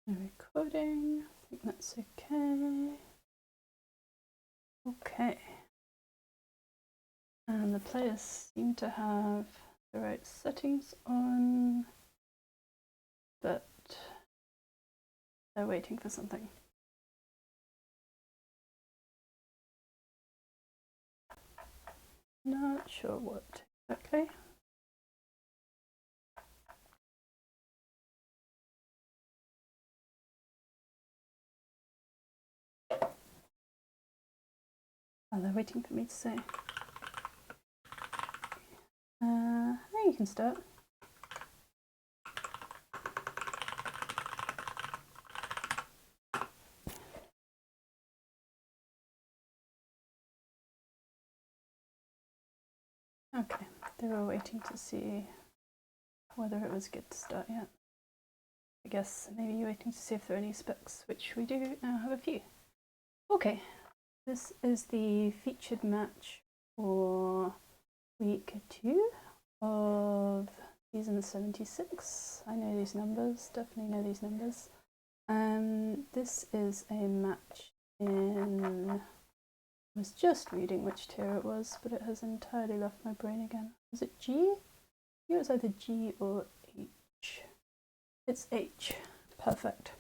No recording. I think that's okay. Okay. And the players seem to have the right settings on, but they're waiting for something. Not sure what exactly. Oh, they're waiting for me to say. You can start. Okay, they were waiting to see whether it was good to start yet. I guess maybe you're waiting to see if there are any specs, which we do now have a few. Okay, this is the featured match for week 2 of season 76. I know these numbers, definitely know these numbers. This is a match in, I was just reading which tier it was, but it has entirely left my brain again. Was it G? I think it was either G or H. It's H. Perfect.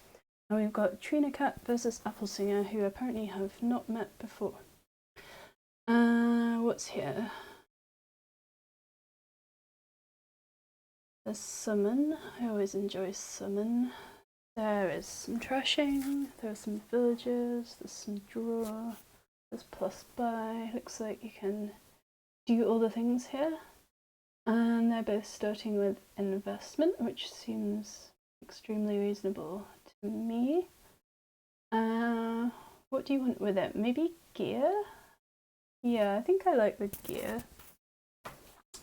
And we've got TrinaCat versus AppleSinger, who apparently have not met before. What's here? There's summon. I always enjoy summon. There is some trashing, there are some villages, there's some draw, there's plus buy. Looks like you can do all the things here. And they're both starting with investment, which seems extremely reasonable to me. What do you want with it? Maybe gear? Yeah, I think I like the gear.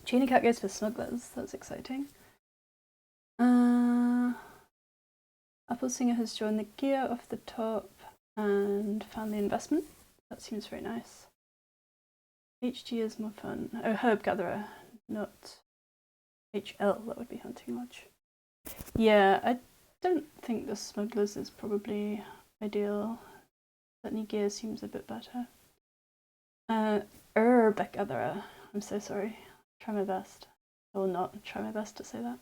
TrinaCat goes for smugglers, that's exciting. AppleSinger has drawn the gear off the top and found the investment. That seems very nice. HG is more fun. Oh, Herb Gatherer, not HL, that would be Hunting Lodge. Yeah, I don't think the smugglers is probably ideal. Certainly gear seems a bit better. Herb Gatherer, I'm so sorry. Try my best. I will not try my best to say that.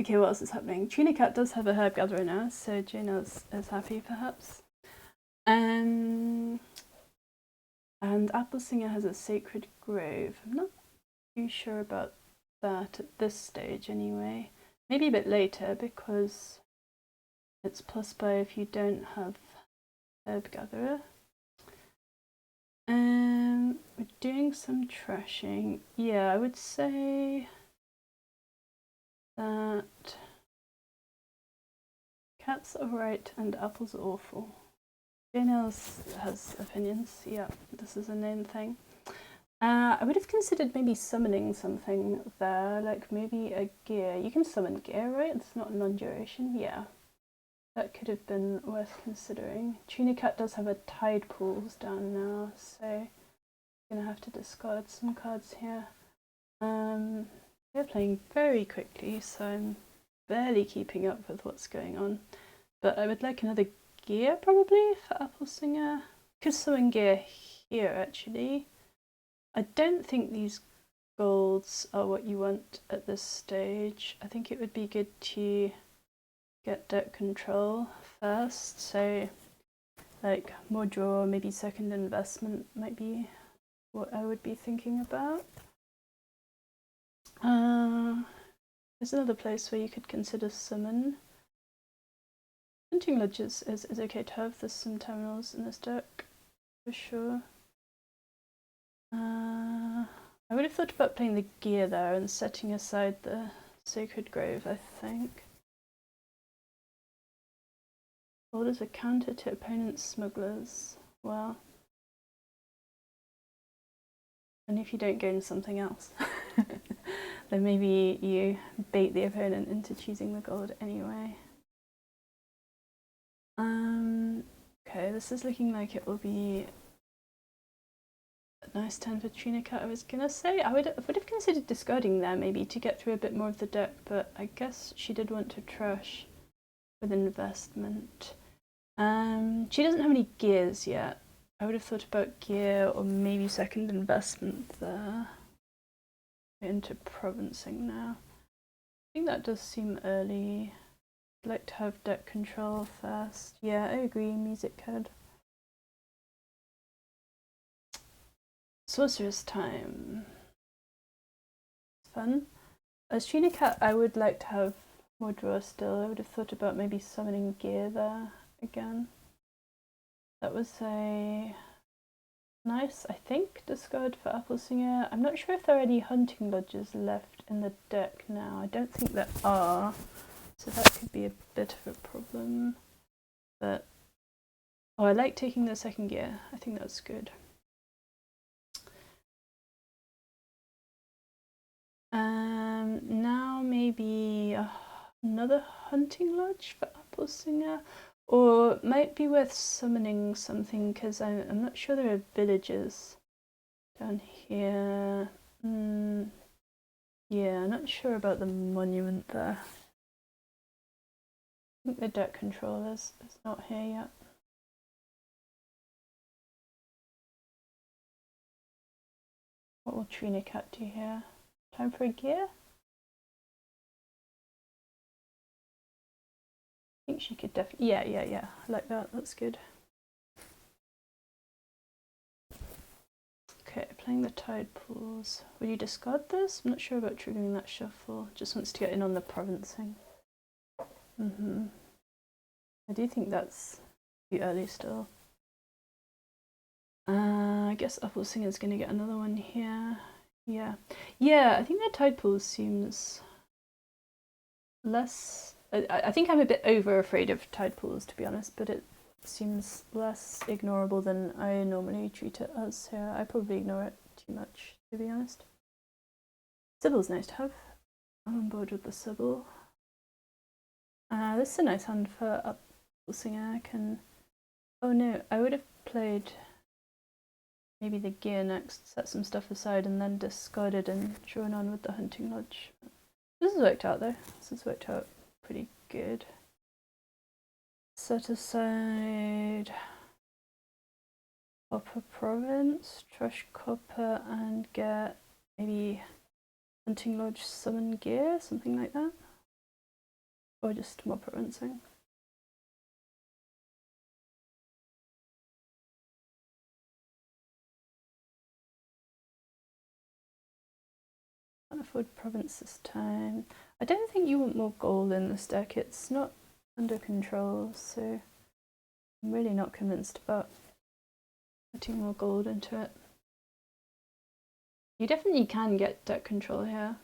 Okay, what else is happening? TrinaCat does have a Herb Gatherer now, so Jane is happy perhaps. And AppleSinger has a Sacred Grove. I'm not too sure about that at this stage anyway. Maybe a bit later because it's plus buy if you don't have Herb Gatherer. We're doing some trashing. Yeah, I would say that cat's alright and apple's awful. Jane has opinions. Yeah, this is a known thing. I would have considered maybe summoning something there, like maybe a gear. You can summon gear, right? It's not non-duration. Yeah, that could have been worth considering. TrinaCat does have a tide pools down now, so I'm gonna have to discard some cards here. They're playing very quickly, so I'm barely keeping up with what's going on. But I would like another gear probably for AppleSinger. Could summon gear here actually. I don't think these golds are what you want at this stage. I think it would be good to get deck control first, so like more draw, maybe second investment might be what I would be thinking about. There's another place where you could consider summon. Hunting Lodges is okay to have. There's some terminals in this deck for sure. I would have thought about playing the gear there and setting aside the Sacred Grove, I think. What is a counter to opponent's smugglers? Well, and if you don't gain something else, then maybe you bait the opponent into choosing the gold anyway. Okay, this is looking like it will be a nice turn for TrinaCat, I was gonna say. I would have considered discarding there maybe to get through a bit more of the deck, but I guess she did want to trash with investment. She doesn't have any gears yet. I would have thought about gear or maybe second investment there. Into provincing now. I think that does seem early. I'd like to have deck control first. Yeah, I agree, music card. Sorcerer's Time. It's fun. As TrinaCat, I would like to have more draw still. I would have thought about maybe summoning gear there again. That was a nice, I think, discard for AppleSinger. I'm not sure if there are any hunting lodges left in the deck now. I don't think there are, so that could be a bit of a problem. But oh, I like taking the second gear. I think that's good. Now maybe another hunting lodge for AppleSinger, or it might be worth summoning something because I'm not sure there are villages down here. Yeah, I'm not sure about the monument there. I think the deck control is not here yet. What will TrinaCat do here? Time for a gear? I think she could definitely. Yeah. I like that. That's good. Okay, playing the tide pools. Would you discard this? I'm not sure about triggering that shuffle. Just wants to get in on the provincing. I do think that's too early still. I guess AppleSinger's going to get another one here. Yeah, I think the tide pools seems less. I think I'm a bit over afraid of tide pools, to be honest, but it seems less ignorable than I normally treat it as here. I probably ignore it too much, to be honest. Sibyl's nice to have. I'm on board with the Sibyl. This is a nice hand for AppleSinger. I can. Oh no, I would have played maybe the gear next, set some stuff aside, and then discarded and drawn on with the hunting lodge. This has worked out though. This has worked out pretty good. Set aside Copper Province, trash copper, and get maybe hunting lodge summon gear, something like that. Or just more provincing. Can't afford province this time. I don't think you want more gold in this deck. It's not under control, so I'm really not convinced about putting more gold into it. You definitely can get deck control here.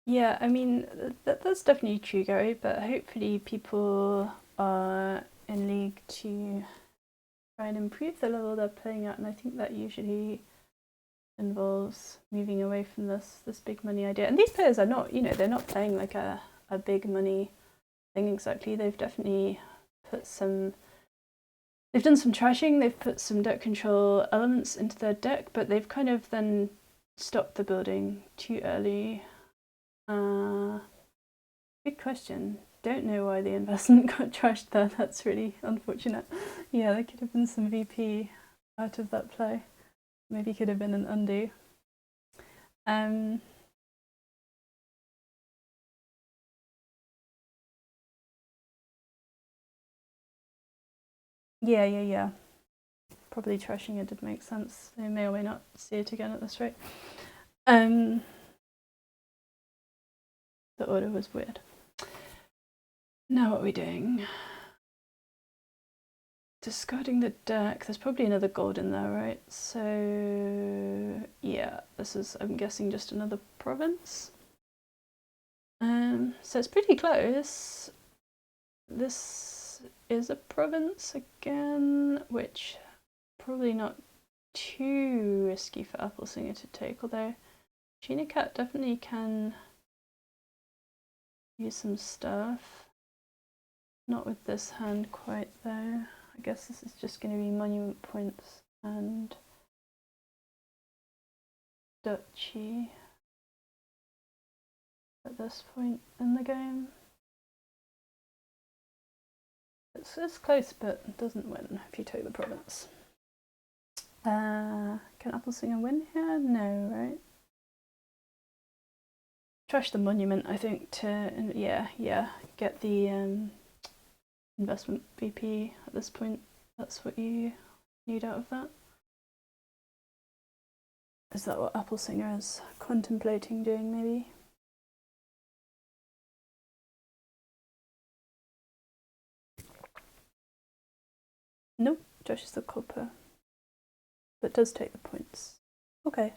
Yeah, I mean, that's definitely true, Gary, but hopefully people are in league to try and improve the level they're playing at, and I think that usually involves moving away from this big money idea. And these players are not, they're not playing like a big money thing exactly. They've definitely put some, they've done some trashing, they've put some deck control elements into their deck, but they've kind of then stopped the building too early. Good question. Don't know why the investment got trashed there. That's really unfortunate. Yeah, there could have been some VP out of that play. Maybe could have been an undo. Yeah. Probably trashing it did make sense. They may or may not see it again at this rate. The order was weird. Now what are we doing? Discarding the deck. There's probably another gold in there, right? So yeah, this is, I'm guessing, just another province. So it's pretty close. This is a province again, which probably not too risky for AppleSinger to take, although TrinaCat definitely can use some stuff. Not with this hand quite though. I guess this is just going to be monument points and duchy at this point in the game. It's close, but it doesn't win if you take the province. Can AppleSinger win here? No, right? Trash the monument, I think, to, yeah, get the investment BP at this point. That's what you need out of that. Is that what AppleSinger is contemplating doing, maybe? Nope, trashes the copper, but does take the points. Okay.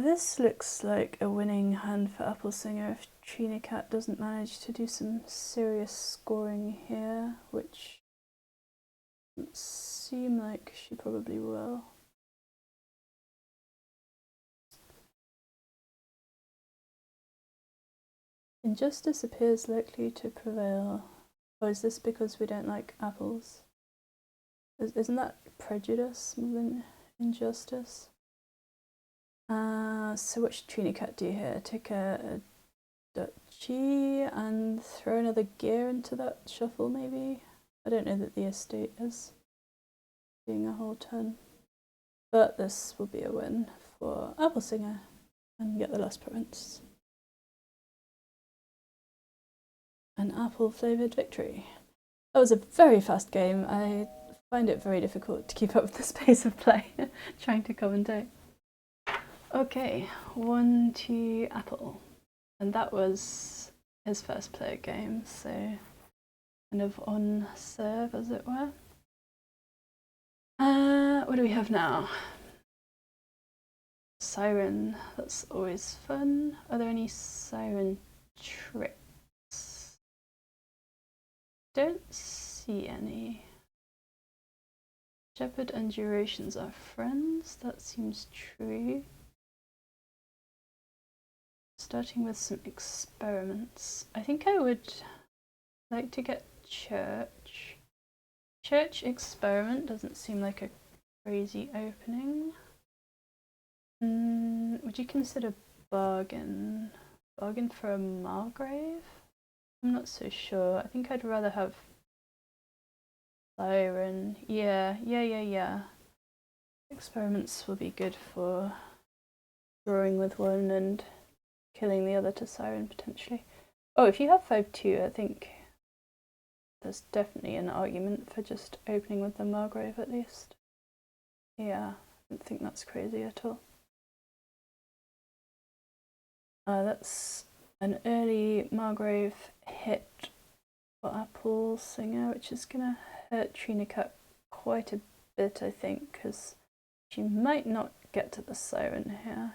This looks like a winning hand for AppleSinger if TrinaCat doesn't manage to do some serious scoring here, which doesn't seem like she probably will. Injustice appears likely to prevail. Or is this because we don't like apples? Isn't that prejudice more than injustice? So what should TrinaCat do here? Take a duchy and throw another gear into that shuffle, maybe? I don't know that the estate is doing a whole ton. But this will be a win for AppleSinger and get the last province. An apple-flavoured victory. That was a very fast game. I find it very difficult to keep up with the pace of play, trying to commentate. Okay, 1-2 Apple. And that was his first player game, so kind of on serve, as it were. What do we have now? Siren, that's always fun. Are there any siren tricks? Don't see any. Shepherd and durations are friends, that seems true. Starting with some experiments. I think I would like to get church. Church experiment doesn't seem like a crazy opening. Would you consider bargain? Bargain for a Margrave? I'm not so sure. I think I'd rather have Siren. Yeah. Experiments will be good for drawing with one and killing the other to Siren potentially. Oh, if you have 5-2, I think there's definitely an argument for just opening with the Margrave at least. Yeah, I don't think that's crazy at all. That's an early Margrave hit for AppleSinger, which is going to hurt TrinaCat quite a bit, I think, because she might not get to the Siren here.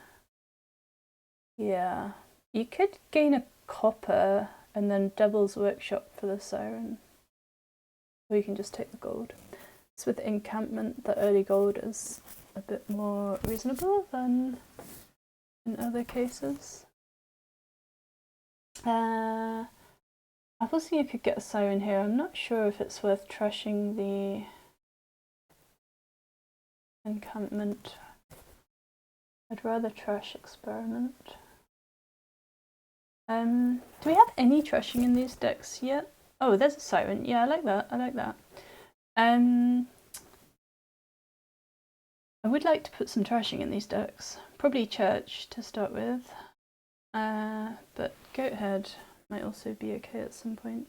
Yeah, you could gain a copper and then doubles workshop for the Siren, or you can just take the gold. So with encampment, the early gold is a bit more reasonable than in other cases. AppleSinger could get a Siren here. I'm not sure if it's worth trashing the encampment. I'd rather trash experiment. Do we have any trashing in these decks yet? Oh, there's a Siren. Yeah, I like that. I would like to put some trashing in these decks. Probably church to start with. But Goathead might also be okay at some point.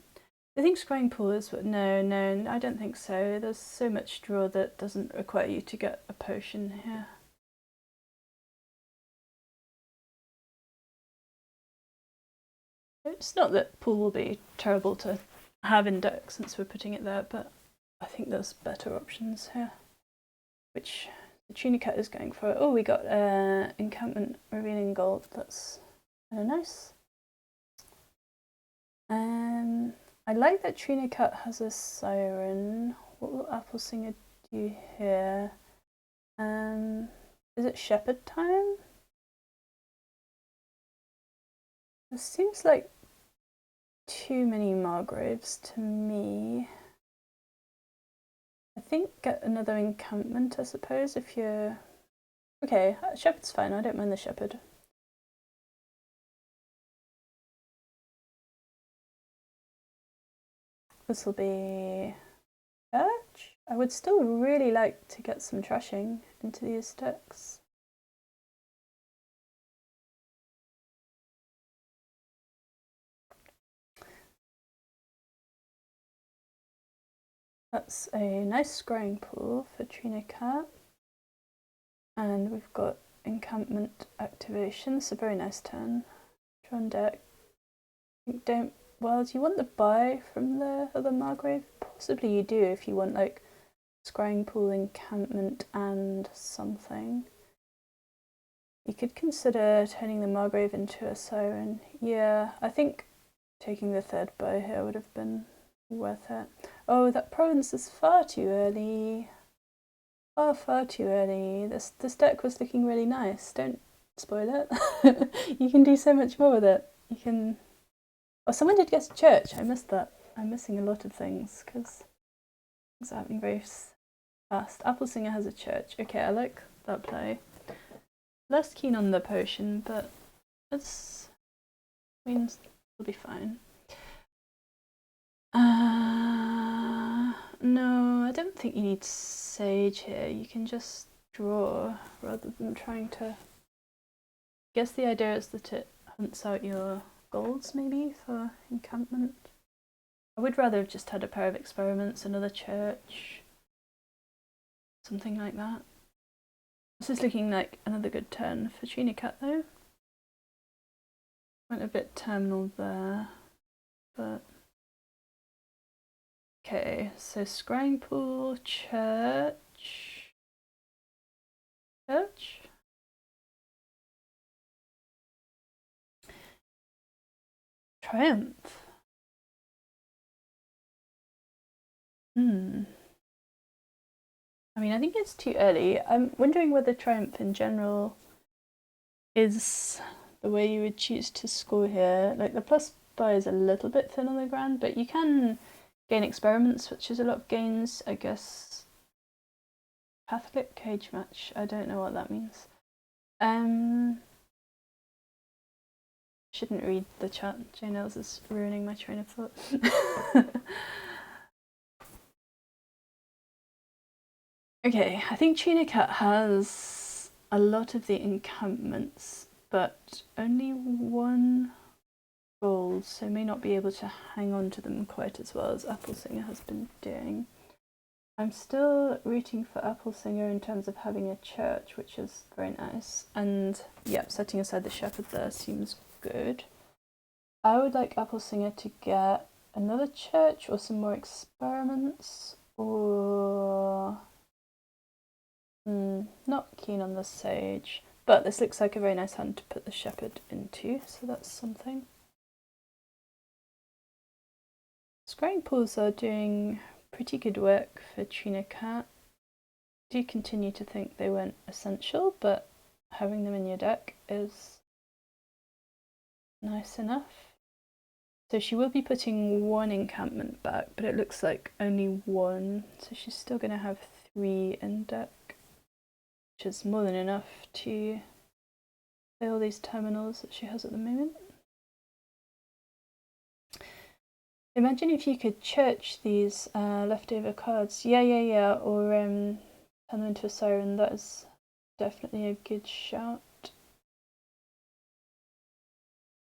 I think Scrying Pool is, but no, I don't think so. There's so much draw that doesn't require you to get a potion here. It's not that Pool will be terrible to have in deck since we're putting it there, but I think there's better options here, which the TrinaCat is going for. Oh, we got Encampment Revealing Gold. That's kind of nice. I like that TrinaCat has a Siren. What will AppleSinger do here? Is it Shepherd time? This seems like too many Margraves to me. I think get another encampment, I suppose, if you're Okay, shepherd's fine, I don't mind the shepherd. This will be church. I would still really like to get some trashing into these decks. That's a nice scrying pool for TrinaCat. And we've got encampment activation. It's a very nice turn. Draw on deck. Don't. Well, do you want the buy from the other Margrave? Possibly you do if you want like scrying pool, encampment, and something. You could consider turning the Margrave into a siren. Yeah, I think taking the third buy here would have been worth it. Oh, that province is far too early. Far too early. This deck was looking really nice. Don't spoil it. You can do so much more with it. You can. Oh, someone did get to church. I missed that. I'm missing a lot of things because things are happening very fast. AppleSinger has a church. Okay, I like that play. Less keen on the potion, but it's means it'll be fine. No, I don't think you need sage here. You can just draw rather than trying to. I guess the idea is that it hunts out your golds maybe for encampment. I would rather have just had a pair of experiments, another church, something like that. This is looking like another good turn for TrinaCat though. Went a bit terminal there, but okay, so scrying pool, church, triumph. I mean, I think it's too early. I'm wondering whether triumph in general is the way you would choose to score here. Like the plus buy is a little bit thin on the ground, but you can gain experiments, which is a lot of gains, I guess. Catholic cage match. I don't know what that means. Shouldn't read the chat. JNails is ruining my train of thought. Okay, I think TrinaCat has a lot of the encampments, but only one gold, so may not be able to hang on to them quite as well as AppleSinger has been doing. I'm still rooting for AppleSinger in terms of having a church, which is very nice. And yeah, setting aside the shepherd there seems good. I would like AppleSinger to get another church or some more experiments, or not keen on the sage. But this looks like a very nice hand to put the shepherd into, so that's something. Scrying pools are doing pretty good work for TrinaCat. I do continue to think they weren't essential, but having them in your deck is nice enough. So she will be putting one encampment back, but it looks like only one, so she's still going to have 3 in deck, which is more than enough to play all these terminals that she has at the moment. Imagine if you could church these leftover cards. Yeah, or turn them into a siren. That is definitely a good shout. I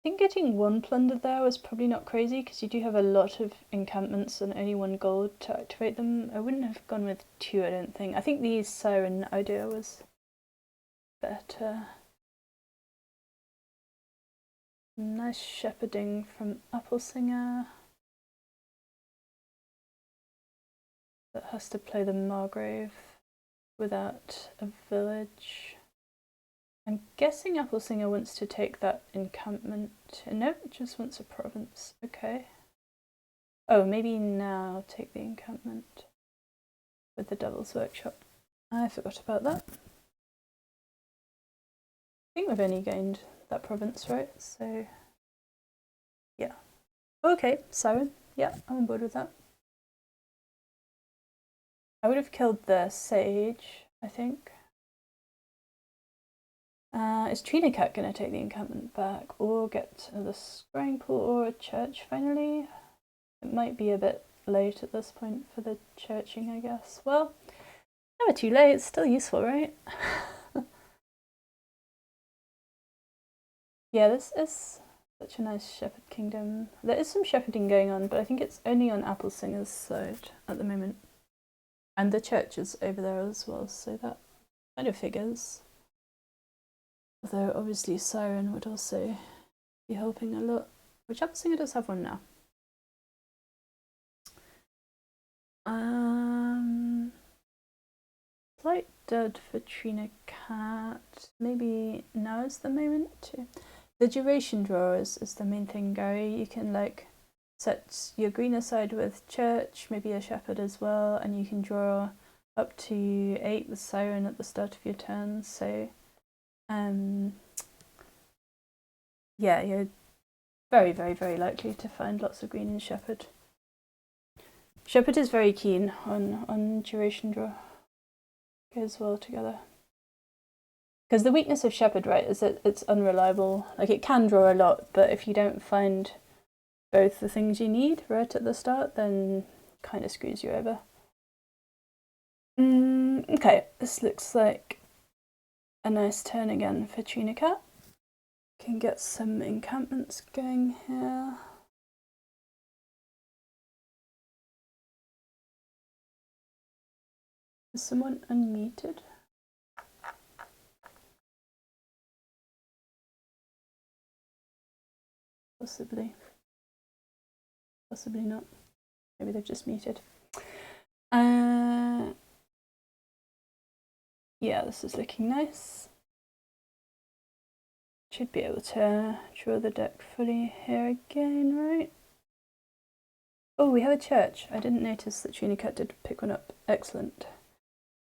think getting 1 plunder there was probably not crazy because you do have a lot of encampments and only 1 gold to activate them. I wouldn't have gone with 2, I don't think. I think the siren idea was better. Nice shepherding from AppleSinger. That has to play the Margrave without a village. I'm guessing AppleSinger wants to take that encampment. No, it just wants a province. Okay. Oh, maybe now take the encampment with the Devil's Workshop. I forgot about that. I think we've only gained that province, right? So, yeah. Okay, Siren. Yeah, I'm on board with that. I would have killed the Sage, I think. Is TrinaCat going to take the encampment back or get the scrying pool or a church finally? It might be a bit late at this point for the churching, I guess. Well, never too late, it's still useful, right? Yeah, this is such a nice shepherd kingdom. There is some shepherding going on, but I think it's only on AppleSinger's side at the moment. And the church is over there as well, so that kind of figures. Although obviously Siren would also be helping a lot, which AppleSinger does have one now. Slight dud for TrinaCat. Maybe now is the moment to. The duration drawers is the main thing, Gary. You can like set your green aside with church, maybe a shepherd as well, and you can draw up to 8 with Siren at the start of your turn. So yeah, you're very, very, very likely to find lots of green in shepherd. Shepherd is very keen on duration draw. Goes well together. Because the weakness of shepherd, right, is that it's unreliable. Like, it can draw a lot, but if you don't find both the things you need right at the start, then kind of screws you over. Okay, this looks like a nice turn again for TrinaCat. Can get some encampments going here. Is someone unmuted? Possibly. Possibly not. Maybe they've just muted. Yeah, this is looking nice. Should be able to draw the deck fully here again, right? Oh, we have a church. I didn't notice that TrinaCat did pick one up. Excellent.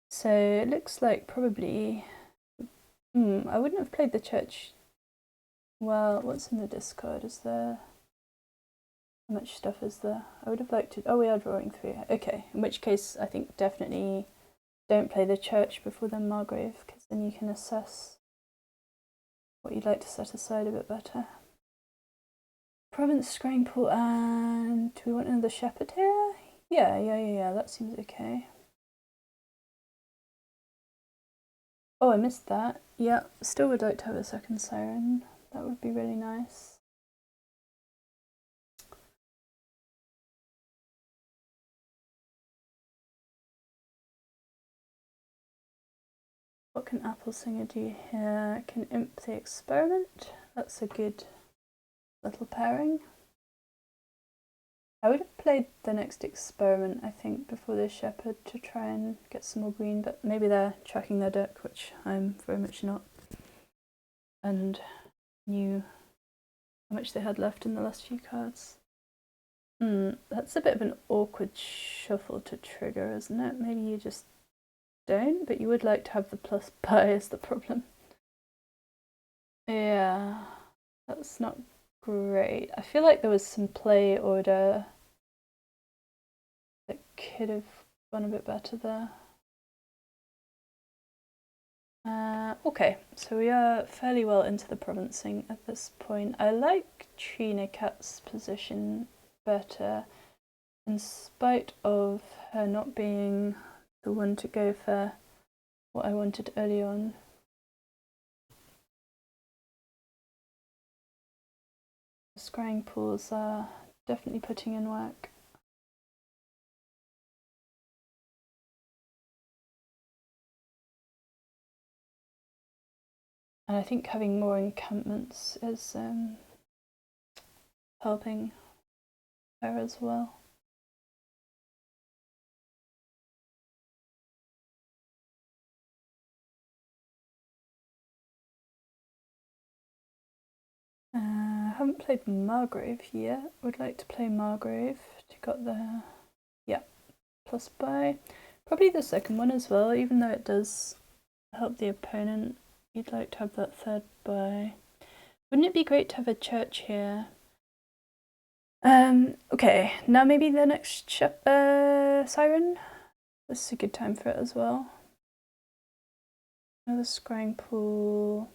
So it looks like probably... I wouldn't have played the church. Well, what's in the discard? Is there... How much stuff is there? I would have liked to... Oh, we are drawing 3. Okay, in which case I think definitely don't play the church before the Margrave, because then you can assess what you'd like to set aside a bit better. Province, scrying pool, and do we want another shepherd here? Yeah, that seems okay. Oh, I missed that. Yeah, still would like to have a second Siren. That would be really nice. What can AppleSinger do here? Can imp the experiment? That's a good little pairing. I would have played the next experiment, I think, before the shepherd to try and get some more green, but maybe they're tracking their deck, which I'm very much not, and knew how much they had left in the last few cards. That's a bit of an awkward shuffle to trigger, isn't it? Maybe you just don't, but you would like to have the plus buy is the problem. Yeah, that's not great. I feel like there was some play order that could have gone a bit better there. Okay, so we are fairly well into the provincing at this point. I like TrinaCat's position better, in spite of her not being the one to go for what I wanted early on. The scrying pools are definitely putting in work. And I think having more encampments is helping her as well. I haven't played Margrave yet. Would like to play Margrave to got the plus buy. Probably the second one as well, even though it does help the opponent. You'd like to have that third buy. Wouldn't it be great to have a church here? Okay, now maybe the next Siren. This is a good time for it as well. Another scrying pool.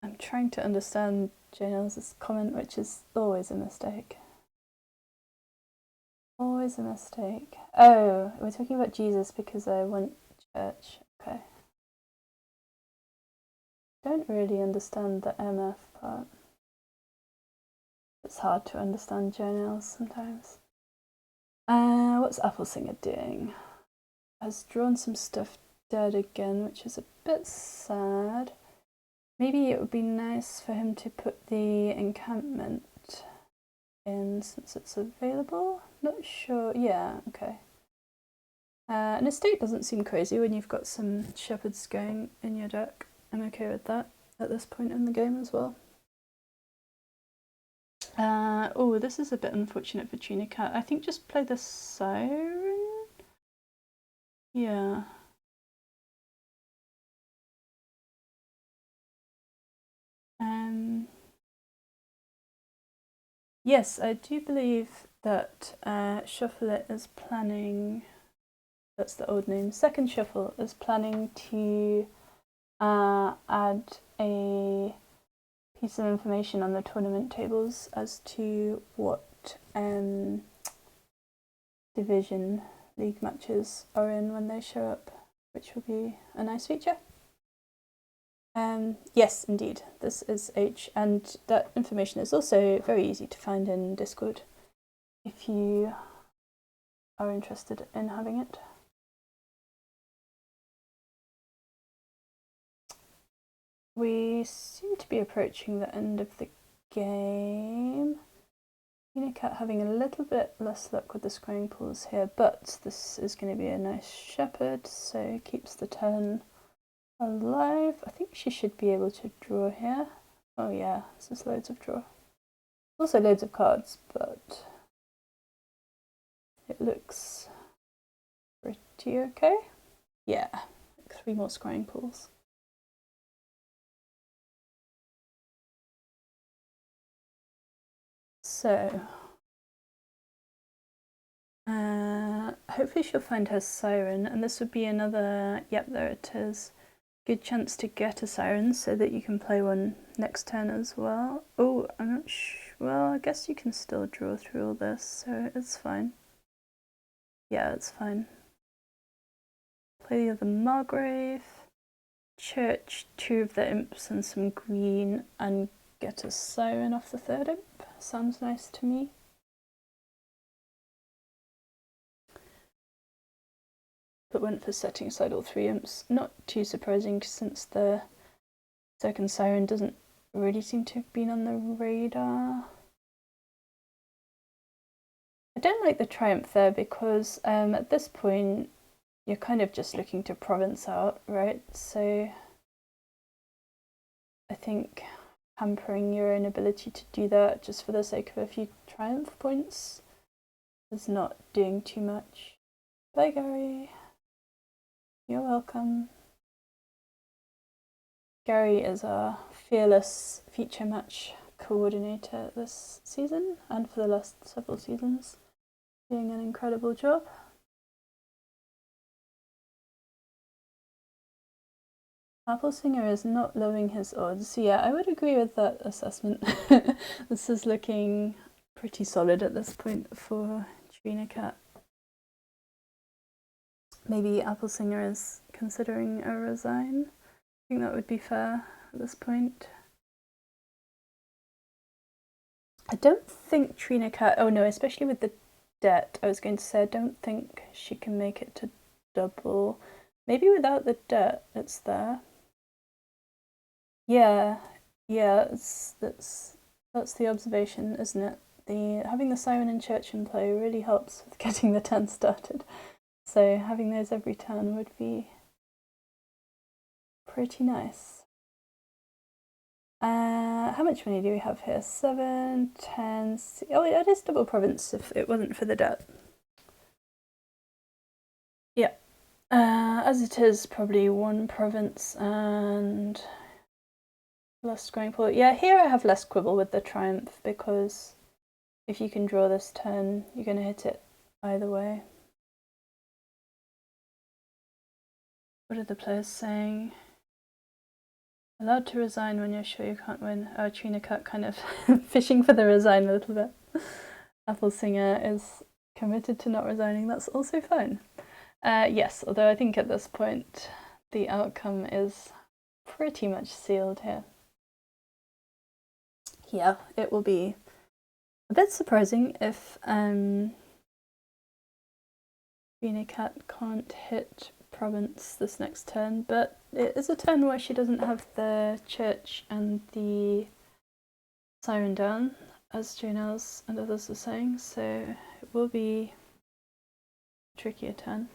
I'm trying to understand Jane Ellis's comment, which is always a mistake. Always a mistake. Oh, we're talking about Jesus because I want church. Okay. Don't really understand the MF part. It's hard to understand journals sometimes. What's AppleSinger doing? Has drawn some stuff dead again, which is a bit sad. Maybe it would be nice for him to put the encampment in since it's available. Not sure. Yeah, okay. An estate doesn't seem crazy when you've got some shepherds going in your deck. I'm okay with that at this point in the game as well. Oh, this is a bit unfortunate for TrinaCat. I think just play the siren? Yeah. Yes, I do believe that Shuffle It is planning, that's the old name, Second Shuffle is planning to add a piece of information on the tournament tables as to what division league matches are in when they show up, which will be a nice feature. Yes, indeed, this is H, and that information is also very easy to find in Discord if you are interested in having it. We seem to be approaching the end of the game. TrinaCat having a little bit less luck with the scrying pools here, but this is going to be a nice shepherd, so keeps the turn alive. I think she should be able to draw here. Oh yeah, this is loads of draw. Also loads of cards, but it looks pretty okay. Yeah, like 3 more scrying pools. So, hopefully she'll find her siren, and this would be another, yep, there it is, good chance to get a siren so that you can play one next turn as well. Oh, I'm not sure, well, I guess you can still draw through all this, so it's fine. Yeah, it's fine. Play the other Margrave, church 2 of the imps and some green, and get a siren off the 3rd imp. Sounds nice to me. But went for setting aside all 3 imps. Not too surprising since the 2nd siren doesn't really seem to have been on the radar. I don't like the triumph there because at this point you're kind of just looking to province out, right? So I think hampering your own ability to do that just for the sake of a few triumph points is not doing too much. Bye, Gary. You're welcome. Gary is our fearless feature match coordinator this season and for the last several seasons, doing an incredible job. AppleSinger is not loving his odds. So yeah, I would agree with that assessment. This is looking pretty solid at this point for TrinaCat. Maybe AppleSinger is considering a resign. I think that would be fair at this point. I don't think TrinaCat, oh no, especially with the debt, I was going to say, I don't think she can make it to double. Maybe without the debt, it's there. Yeah, yeah, that's the observation, isn't it? Having the siren and church in play really helps with getting the turn started. So having those every turn would be pretty nice. How much money do we have here? 7, 10, 6. Oh, it is double province if it wasn't for the debt. Yeah. As it is, probably 1 province and less scrying pool. Yeah, here I have less quibble with the triumph because if you can draw this turn, you're going to hit it either way. What are the players saying? Allowed to resign when you're sure you can't win. Oh, TrinaCat kind of fishing for the resign a little bit. AppleSinger is committed to not resigning. That's also fine. Yes, although I think at this point the outcome is pretty much sealed here. Yeah, it will be a bit surprising if TrinaCat can't hit province this next turn, but it is a turn where she doesn't have the church and the siren down, as Janelle and others are saying, so it will be a trickier turn.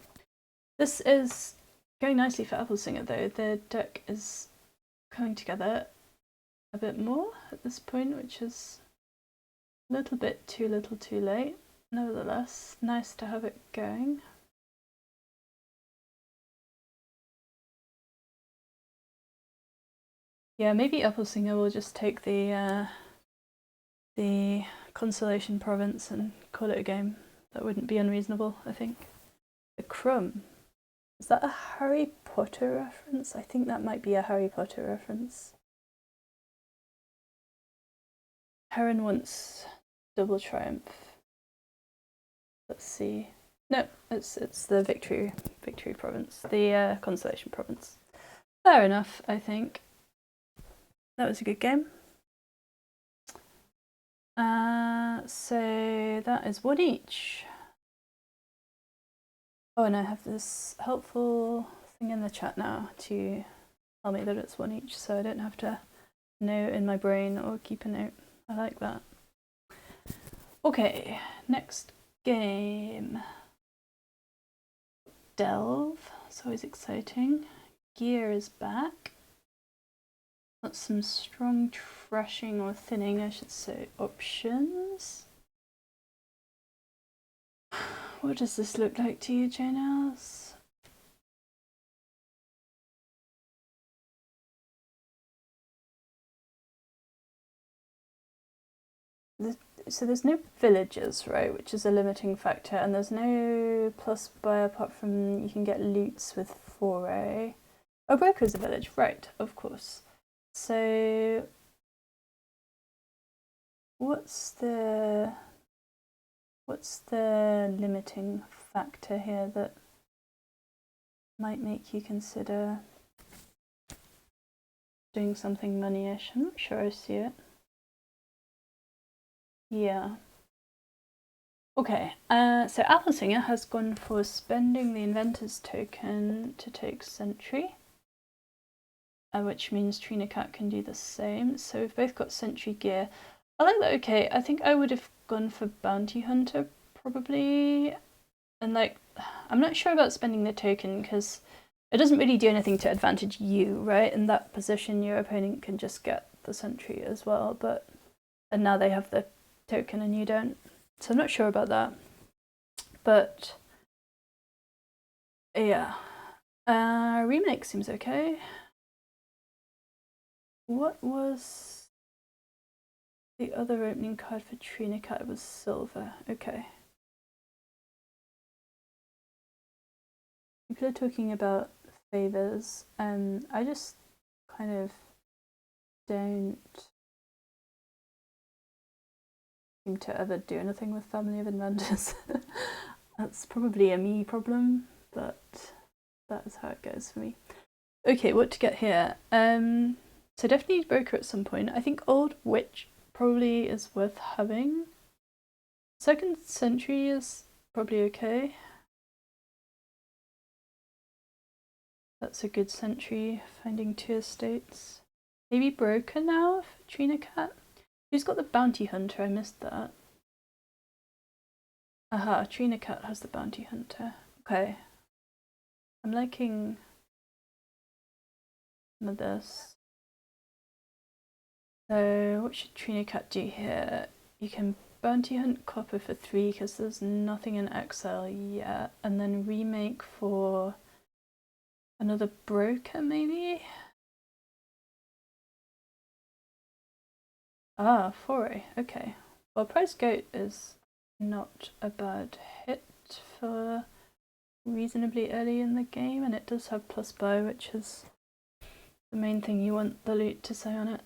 This is going nicely for AppleSinger though. The deck is coming together a bit more at this point, which is a little bit too little too late. Nevertheless, nice to have it going. Yeah, maybe AppleSinger will just take the Consolation Province and call it a game. That wouldn't be unreasonable, I think. The Crumb. Is that a Harry Potter reference? I think that might be a Harry Potter reference. Heron wants double triumph. Let's see. No, it's the victory province, the Consolation Province. Fair enough, I think. That was a good game. So that is one each. Oh, and I have this helpful thing in the chat now to tell me that it's one each, so I don't have to know in my brain or keep a note. I like that. Okay, next game. Delve. It's always exciting. Gear is back. Got some strong trashing or thinning, I should say, options. What does this look like to you, Janelle? So there's no villages, right, which is a limiting factor, and there's no plus buy apart from you can get loots with foray. Oh, broker is a village, right, of course. So what's the limiting factor here that might make you consider doing something money-ish? I'm not sure I see it. Yeah. Okay, so AppleSinger has gone for spending the Inventor's token to take Sentry, which means TrinaCat can do the same. So we've both got Sentry gear. I like that. Okay, I think I would have gone for Bounty Hunter probably, and like, I'm not sure about spending the token because it doesn't really do anything to advantage you, right? In that position, your opponent can just get the Sentry as well, and now they have the token and you don't. So I'm not sure about that, but yeah. Remake seems okay. What was the other opening card for TrinaCat? It was silver. Okay. People are talking about favors, and I just kind of don't seem to ever do anything with Family of Inventors. That's probably a me problem, but that is how it goes for me. Okay, what to get here? So definitely broker at some point. I think Old Witch probably is worth having. Second Sentry is probably okay. That's a good Sentry, finding 2 estates. Maybe broker now for TrinaCat? Who's got the Bounty Hunter? I missed that. Aha, TrinaCat has the Bounty Hunter. Okay. I'm liking some of this. So what should TrinaCat do here? You can Bounty Hunt copper for 3 because there's nothing in exile yet, and then remake for another broker maybe? Ah, foray, okay. Well, Price Goat is not a bad hit for reasonably early in the game, and it does have plus buy, which is the main thing you want the loot to say on it.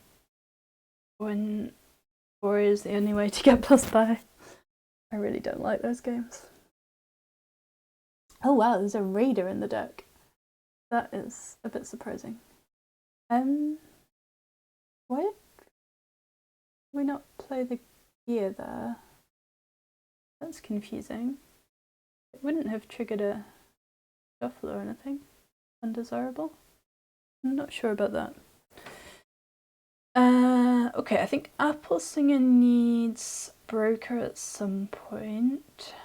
When 4 is the only way to get plus by. I really don't like those games. Oh wow, there's a raider in the deck. That is a bit surprising. Why did we not play the gear there? That's confusing. It wouldn't have triggered a shuffle or anything undesirable. I'm not sure about that. Okay, I think AppleSinger needs broker at some point.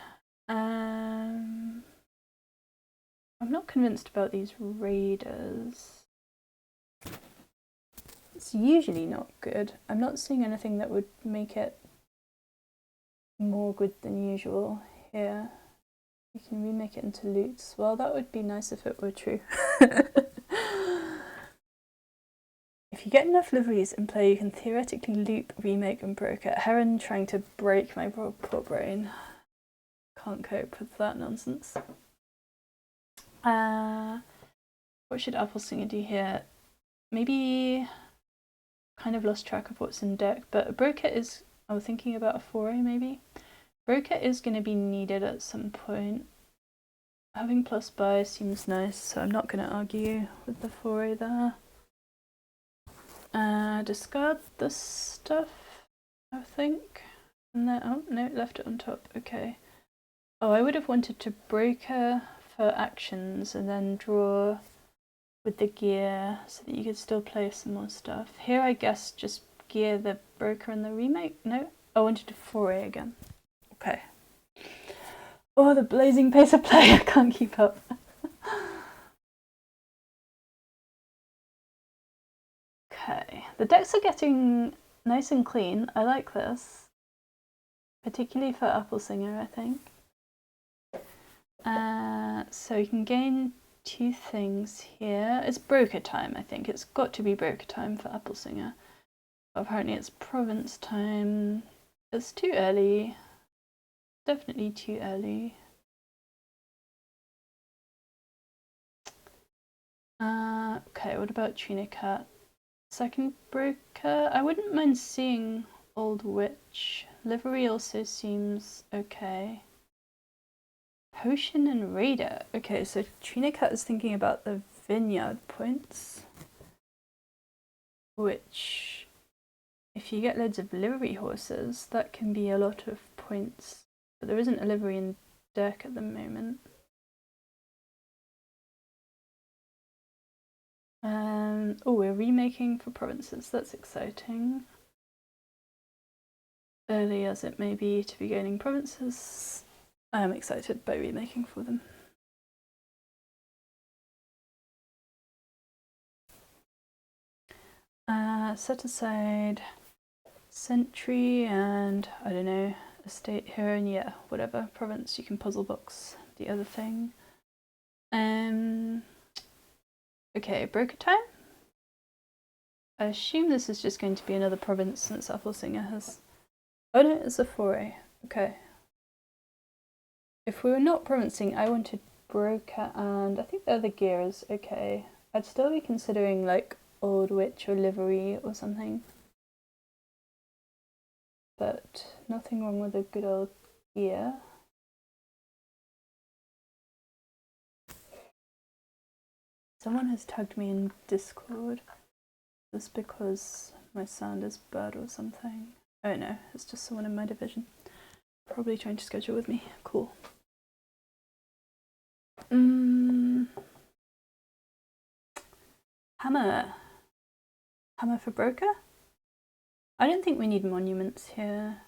I'm not convinced about these raiders. It's usually not good. I'm not seeing anything that would make it more good than usual here. You can remake it into loots. Well, that would be nice if it were true. If you get enough liveries in play, you can theoretically loop, remake, and broker. Heron trying to break my poor brain. Can't cope with that nonsense. What should AppleSinger do here? Maybe kind of lost track of what's in deck, but a broker is, I was thinking about a foray maybe. Broker is going to be needed at some point. Having plus buy seems nice, so I'm not going to argue with the foray there. Discard this stuff, I think. And then, oh no, left it on top, okay. Oh, I would have wanted to broker for actions and then draw with the gear so that you could still play some more stuff. Here I guess just gear the broker and the remake. No, I wanted to foray again. Okay. Oh, the blazing pace of play, I can't keep up. Okay, the decks are getting nice and clean. I like this, particularly for AppleSinger, I think. So you can gain 2 things here. It's broker time, I think. It's got to be broker time for AppleSinger. Apparently it's province time. It's too early. Definitely too early. Okay, what about TrinaCat? Second broker? I wouldn't mind seeing Old Witch. Livery also seems okay. Potion and Raider. Okay, so TrinaCat is thinking about the vineyard points, which, if you get loads of livery horses, that can be a lot of points. But there isn't a livery in deck at the moment. Oh, we're remaking for provinces. That's exciting. Early as it may be to be gaining provinces, I am excited by remaking for them. Set aside Sentry and, I don't know, Estate here, and yeah, whatever province, you can puzzle box the other thing. Okay, broker time? I assume this is just going to be another province since AppleSinger has... Oh no, it's a foray. Okay. If we were not provincing, I wanted broker and I think the other gear is okay. I'd still be considering like Old Witch or livery or something. But nothing wrong with a good old gear. Someone has tagged me in Discord. Is this because my sound is bad or something? Oh no, it's just someone in my division. Probably trying to schedule with me. Cool. Hammer. Hammer for broker? I don't think we need monuments here.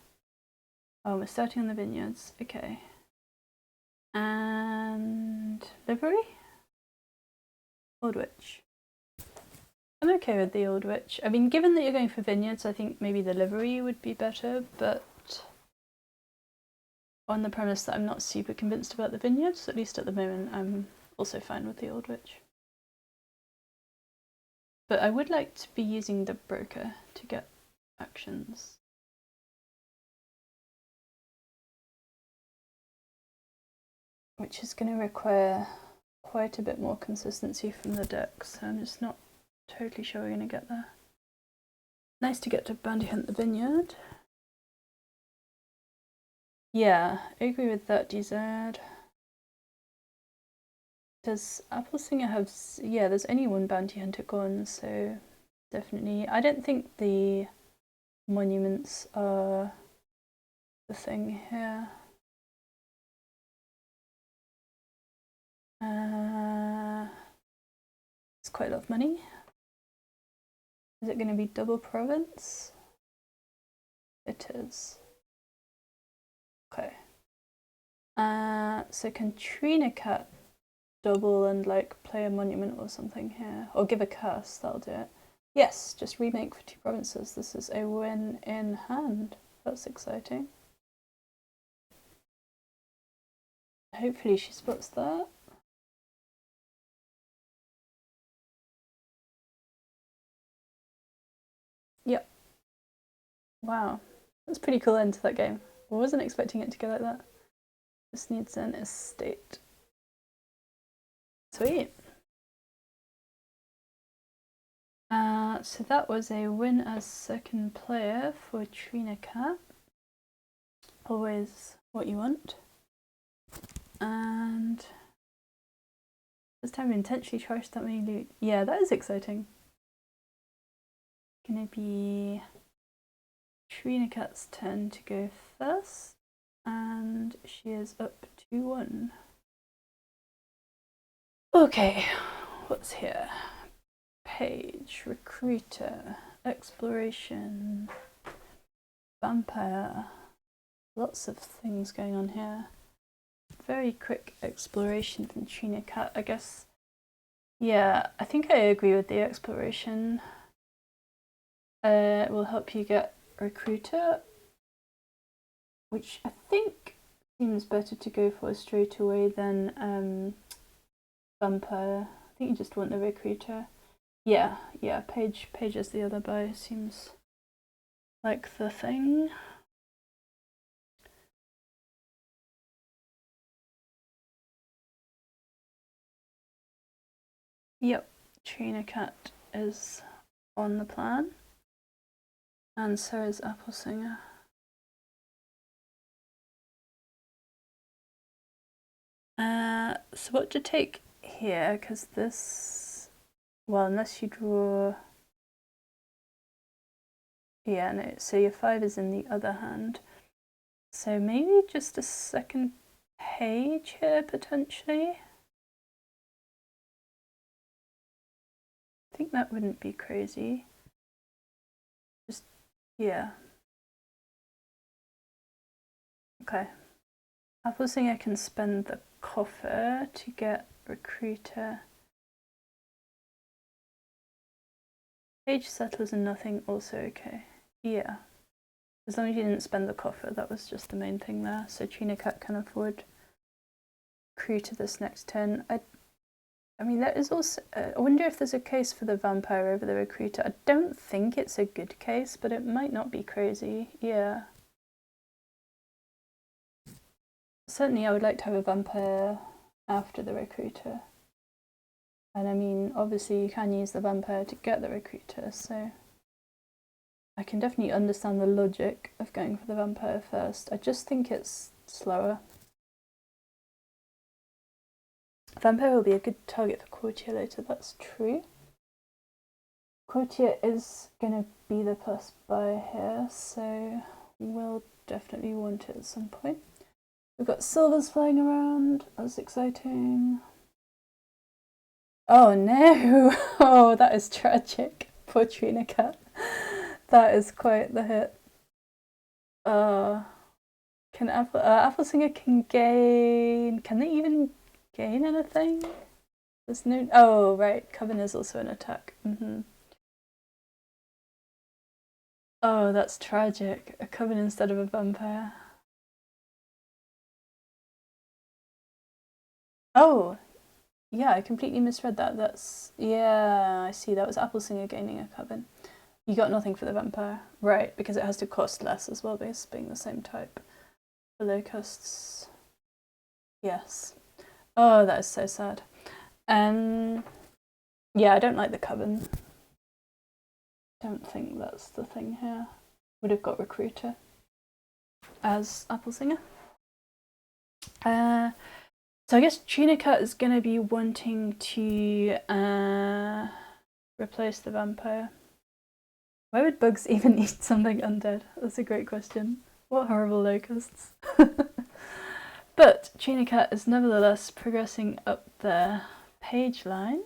Oh, we're starting on the vineyards. Okay. And livery? Old Witch. I'm okay with the Old Witch. I mean, given that you're going for vineyards, I think maybe the livery would be better, but on the premise that I'm not super convinced about the vineyards, at least at the moment, I'm also fine with the Old Witch. But I would like to be using the broker to get actions. Which is going to require quite a bit more consistency from the deck, so I'm just not totally sure we're going to get there. Nice to get to bounty hunt the vineyard. Yeah, I agree with that, DZ. Does AppleSinger have... Yeah, there's only one bounty hunter gone, so definitely. I don't think the monuments are the thing here. It's quite a lot of money. Is it going to be double province? It is. Okay. So can TrinaCat double and like play a monument or something here? Or give a curse, that'll do it. Yes, just remake for 2 provinces. This is a win in hand. That's exciting. Hopefully she spots that. Yep. Wow. That's a pretty cool end to that game. I wasn't expecting it to go like that. This needs an estate. Sweet. So that was a win as second player for TrinaCat. Always what you want. And this time we intentionally charged that many loot. Yeah, that is exciting. Gonna be TrinaCat's turn to go first. And she is up 2-1. Okay, what's here? Page, recruiter, exploration, vampire. Lots of things going on here. Very quick exploration from TrinaCat, I guess. Yeah, I think I agree with the exploration. It will help you get recruiter, which I think seems better to go for straight away than vampire. I think you just want the recruiter. Yeah, page is the other buy, seems like the thing. Yep, TrinaCat is on the plan. And so is AppleSinger. So what to take here, because this, well, unless you draw, yeah, no, so your 5 is in the other hand. So maybe just a second page here, potentially. I think that wouldn't be crazy. Just, yeah. Okay. AppleSinger can spend the coffer to get recruiter. Page settlers and nothing, also okay. Yeah. As long as you didn't spend the coffer, that was just the main thing there. So TrinaCat can afford recruiter this next turn. I mean, there is also, I wonder if there's a case for the vampire over the recruiter. I don't think it's a good case, but it might not be crazy. Yeah. Certainly I would like to have a vampire after the recruiter. And I mean, obviously you can use the vampire to get the recruiter, so I can definitely understand the logic of going for the vampire first. I just think it's slower. Vampire will be a good target for courtier later, that's true. Courtier is going to be the plus buy here, so we'll definitely want it at some point. We've got silvers flying around, that's exciting. Oh no! Oh, that is tragic. Poor TrinaCat. That is quite the hit. Can AppleSinger can gain... Can they even gain anything? There's no... Oh, right. Coven is also an attack. Oh, that's tragic. A coven instead of a vampire. Oh, yeah, I completely misread that. That's... Yeah, I see. That was AppleSinger gaining a coven. You got nothing for the vampire. Right, because it has to cost less as well, base being the same type. The locusts. Yes. Oh, that is so sad. Yeah, I don't like the coven. Don't think that's the thing here. Would have got Recruiter as AppleSinger. So I guess TrinaCat is going to be wanting to replace the vampire. Why would bugs even eat something undead? That's a great question. What horrible locusts. But TrinaCat is nevertheless progressing up the page line.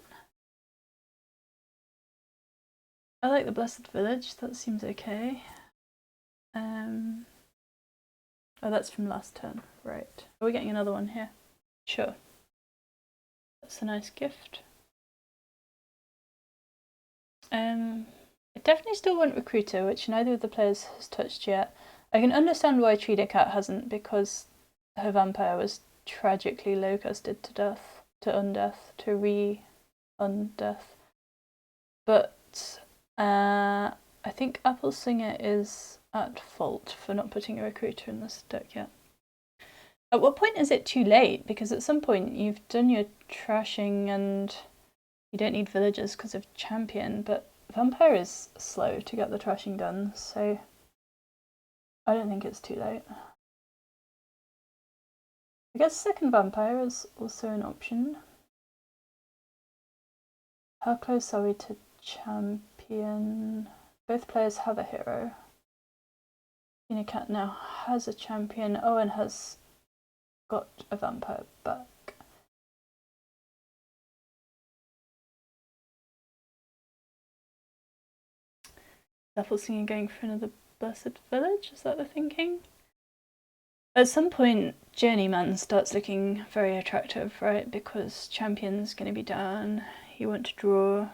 I like the Blessed Village, that seems okay. Oh, that's from last turn, right. Are we getting another one here? Sure. That's a nice gift. I definitely still want Recruiter, which neither of the players has touched yet. I can understand why TrinaCat hasn't, because her vampire was tragically locusted to death, to undeath, to re-undeath. But I think AppleSinger is at fault for not putting a Recruiter in this deck yet. At what point is it too late? Because at some point you've done your trashing and you don't need villagers because of champion, but vampire is slow to get the trashing done, so I don't think it's too late. I guess second vampire is also an option. How close are we to champion? Both players have a hero. TrinaCat now has a champion. Owen has got a vampire back. AppleSinger going for another Blessed Village, is that the thinking? At some point, Journeyman starts looking very attractive, right? Because champion's going to be down. You want to draw.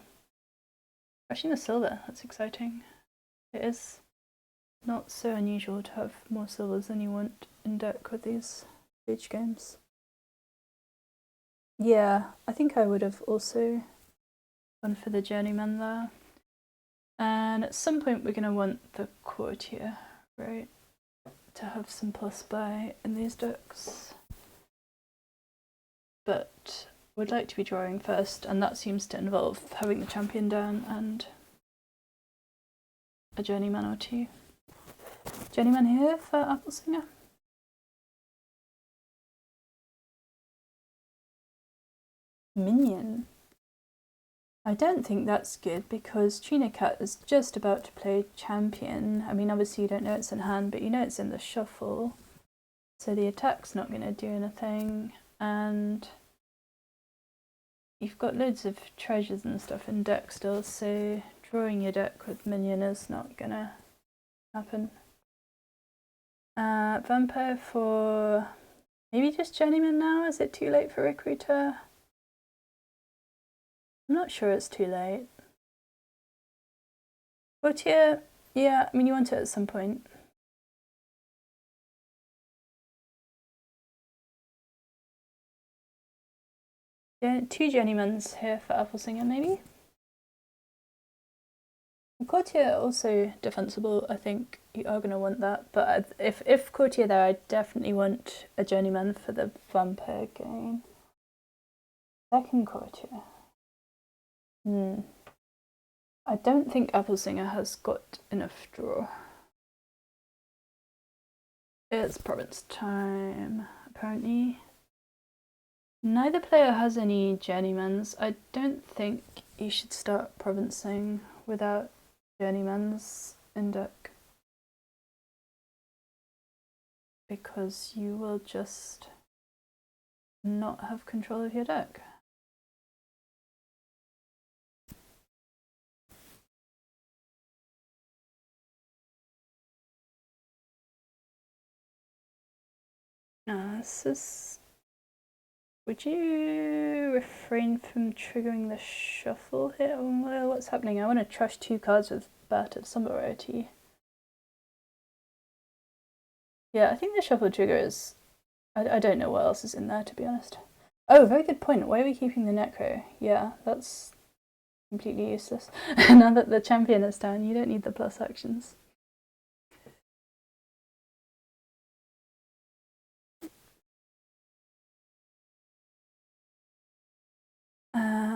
Rushing the silver, that's exciting. It is not so unusual to have more silvers than you want in deck with these stage games. Yeah, I think I would have also gone for the Journeyman there. And at some point we're going to want the Courtier, right? To have some plus buy in these decks. But would like to be drawing first, and that seems to involve having the champion down and a Journeyman or two. Journeyman here for AppleSinger. Minion. I don't think that's good because TrinaCat is just about to play champion. I mean, obviously you don't know it's in hand, but you know it's in the shuffle. So the attack's not going to do anything, and you've got loads of treasures and stuff in deck still, so drawing your deck with minion is not going to happen. Vampire for maybe just Journeyman now? Is it too late for Recruiter? I'm not sure it's too late. Courtier, yeah, I mean you want it at some point. Yeah, two Journeymans here for AppleSinger maybe. Courtier also defensible, I think you are going to want that, but if Courtier there, I definitely want a Journeyman for the vampire game. Second Courtier. I don't think AppleSinger has got enough draw. It's province time, apparently. Neither player has any Journeymans. I don't think you should start provincing without Journeymans in deck, because you will just not have control of your deck. This is... Would you refrain from triggering the shuffle here? What's happening? I want to trash two cards with Bat of some variety. Yeah, I think the shuffle trigger is... I don't know what else is in there, to be honest. Oh, very good point. Why are we keeping the Necro? Yeah, that's completely useless. Now that the champion is down, you don't need the plus actions.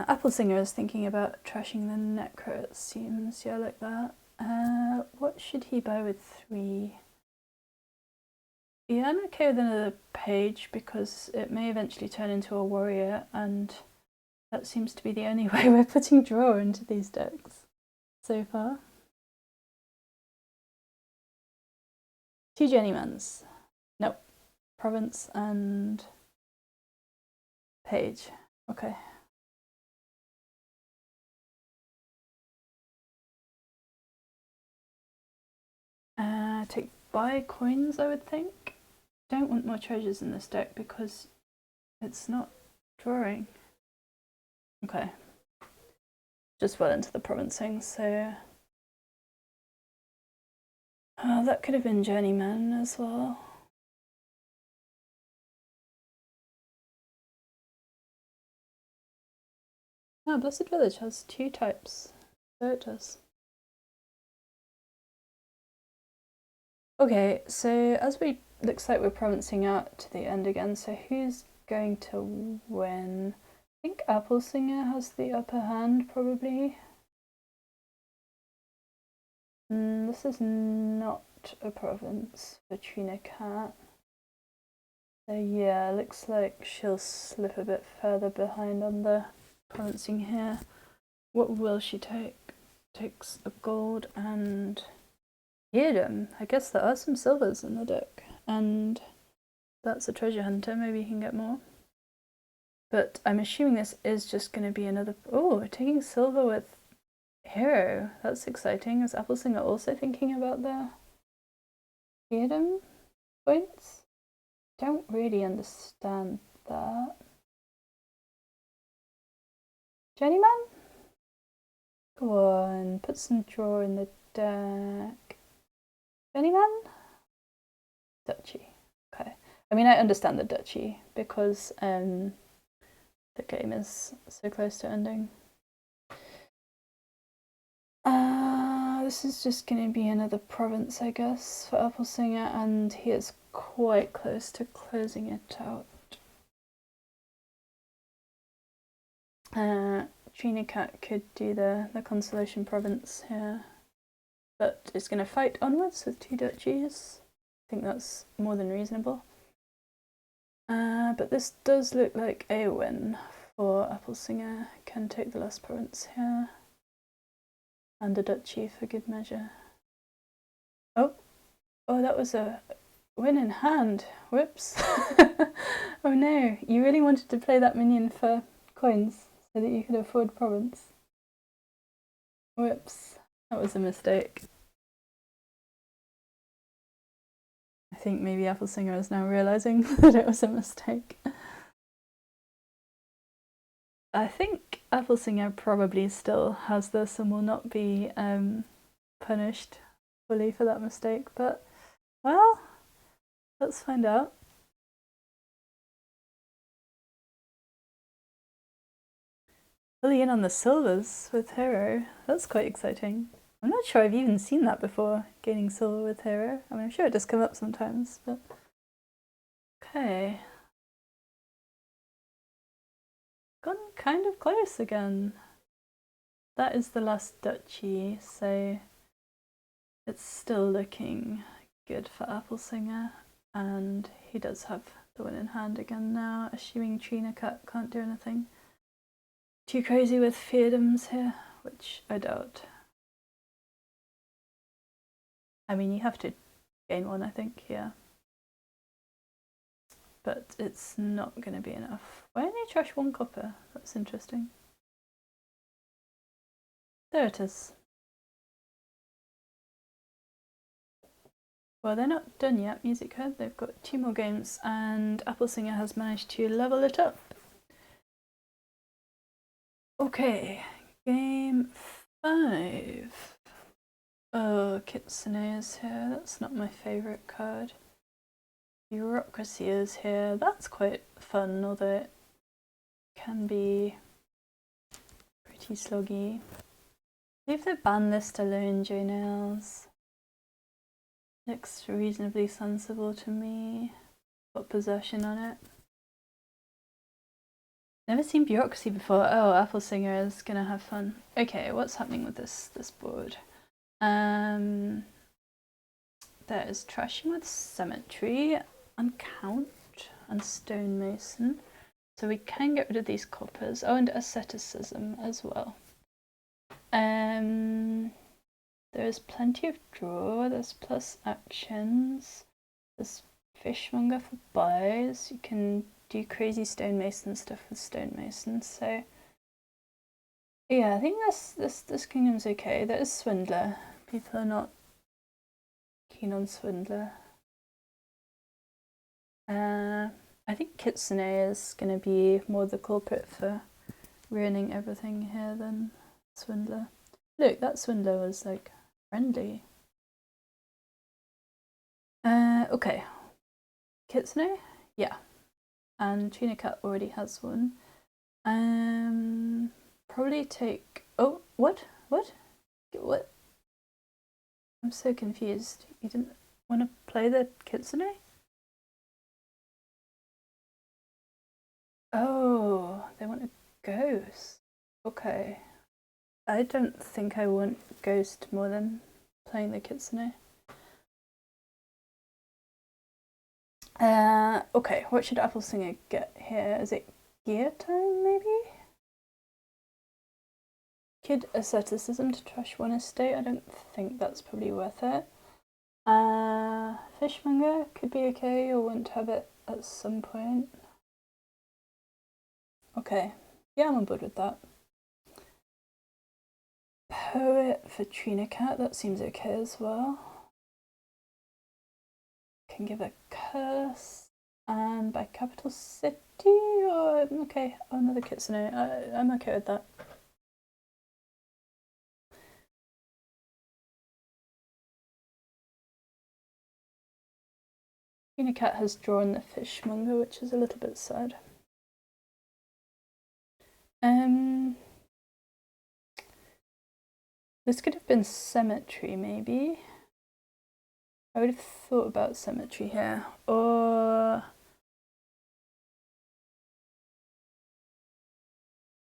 AppleSinger is thinking about trashing the Necro, it seems. Yeah, like that. What should he buy with 3? Yeah, I'm okay with another page because it may eventually turn into a warrior, and that seems to be the only way we're putting draw into these decks so far. 2 Jennymans. Nope. Province and page. Okay. Take buy coins, I would think. Don't want more treasures in this deck because it's not drawing. Okay. Just well into the provincing, so... that could have been Journeyman as well. Oh, Blessed Village has 2 types. So it does. Okay, so as we looks like we're provincing out to the end again, so who's going to win? I think AppleSinger has the upper hand, probably. This is not a province for TrinaCat. So yeah, looks like she'll slip a bit further behind on the provincing here. What will she take? Takes a gold and Eden. I guess there are some silvers in the deck, and that's a treasure hunter. Maybe he can get more. But I'm assuming this is just going to be another... Oh, taking silver with hero. That's exciting. Is AppleSinger also thinking about the Eden points? Don't really understand that. Journeyman? Go on, put some draw in the deck. Journeyman? Duchy. Okay. I mean, I understand the duchy because the game is so close to ending. This is just going to be another province, I guess, for AppleSinger, and he is quite close to closing it out. TrinaCat could do the Consolation province here, but is going to fight onwards with 2 duchies. I think that's more than reasonable. But this does look like a win for AppleSinger. Can take the last province here. And a duchy for good measure. Oh, that was a win in hand. Whoops. Oh no, you really wanted to play that minion for coins so that you could afford province. Whoops, that was a mistake. I think maybe AppleSinger is now realising that it was a mistake. I think AppleSinger probably still has this and will not be punished fully for that mistake, but well, let's find out. Really in on the silvers with hero. That's quite exciting. I'm not sure I've even seen that before, gaining silver with hero. I mean, I'm sure it does come up sometimes, but... Okay. Gone kind of close again. That is the last duchy, so it's still looking good for AppleSinger, and he does have the win in hand again now, assuming TrinaCat can't do anything too crazy with fiefdoms here, which I doubt. I mean, you have to gain 1, I think, yeah. But it's not going to be enough. Why only trash 1 copper? That's interesting. There it is. Well, they're not done yet, Music Head. They've got 2 more games, and AppleSinger has managed to level it up. Okay, game 5. Oh, Kitsune is here. That's not my favourite card. Bureaucracy is here. That's quite fun, although it can be pretty sloggy. Leave the ban list alone, J Nails. Looks reasonably sensible to me. Got possession on it. Never seen bureaucracy before. Oh, AppleSinger is gonna have fun. Okay, what's happening with this board? There is trashing with symmetry and count and stonemason. So we can get rid of these coppers. Oh, and asceticism as well. There is plenty of draw. There's plus actions. There's fishmonger for buys. You can do crazy stonemason stuff with stonemasons. So yeah, I think this kingdom's okay. There is swindler. People are not keen on swindler. I think Kitsune is going to be more the culprit for ruining everything here than swindler. Look, that swindler was like friendly. Okay. Kitsune? Yeah. And TrinaCat already has one. Probably take... Oh, what? What? What? I'm so confused. You didn't want to play the Kitsune? Oh, they want a ghost. Okay. I don't think I want ghost more than playing the Kitsune. Okay, what should AppleSinger get here? Is it gear time, maybe? Kid asceticism to trash one estate. I don't think that's probably worth it. Fishmonger could be okay, or want to have it at some point. Okay, yeah, I'm on board with that. Poet for TrinaCat, that seems okay as well. Can give a curse. And by capital city, or okay, another Kitsune. I'm okay with that. TrinaCat has drawn the fishmonger, which is a little bit sad. This could have been symmetry, maybe. I would have thought about symmetry here, or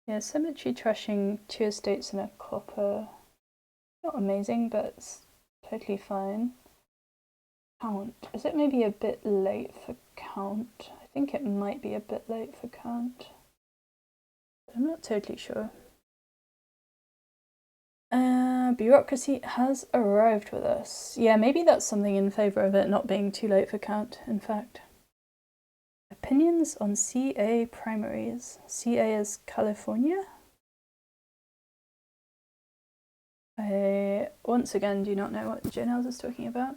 yeah, symmetry trashing 2 estates and a copper. Not amazing, but it's totally fine. Count. Is it maybe a bit late for count? I think it might be a bit late for count. I'm not totally sure. Bureaucracy has arrived with us. Yeah, maybe that's something in favour of it not being too late for count, in fact. Opinions on CA primaries. CA is California? I once again do not know what JNels is talking about.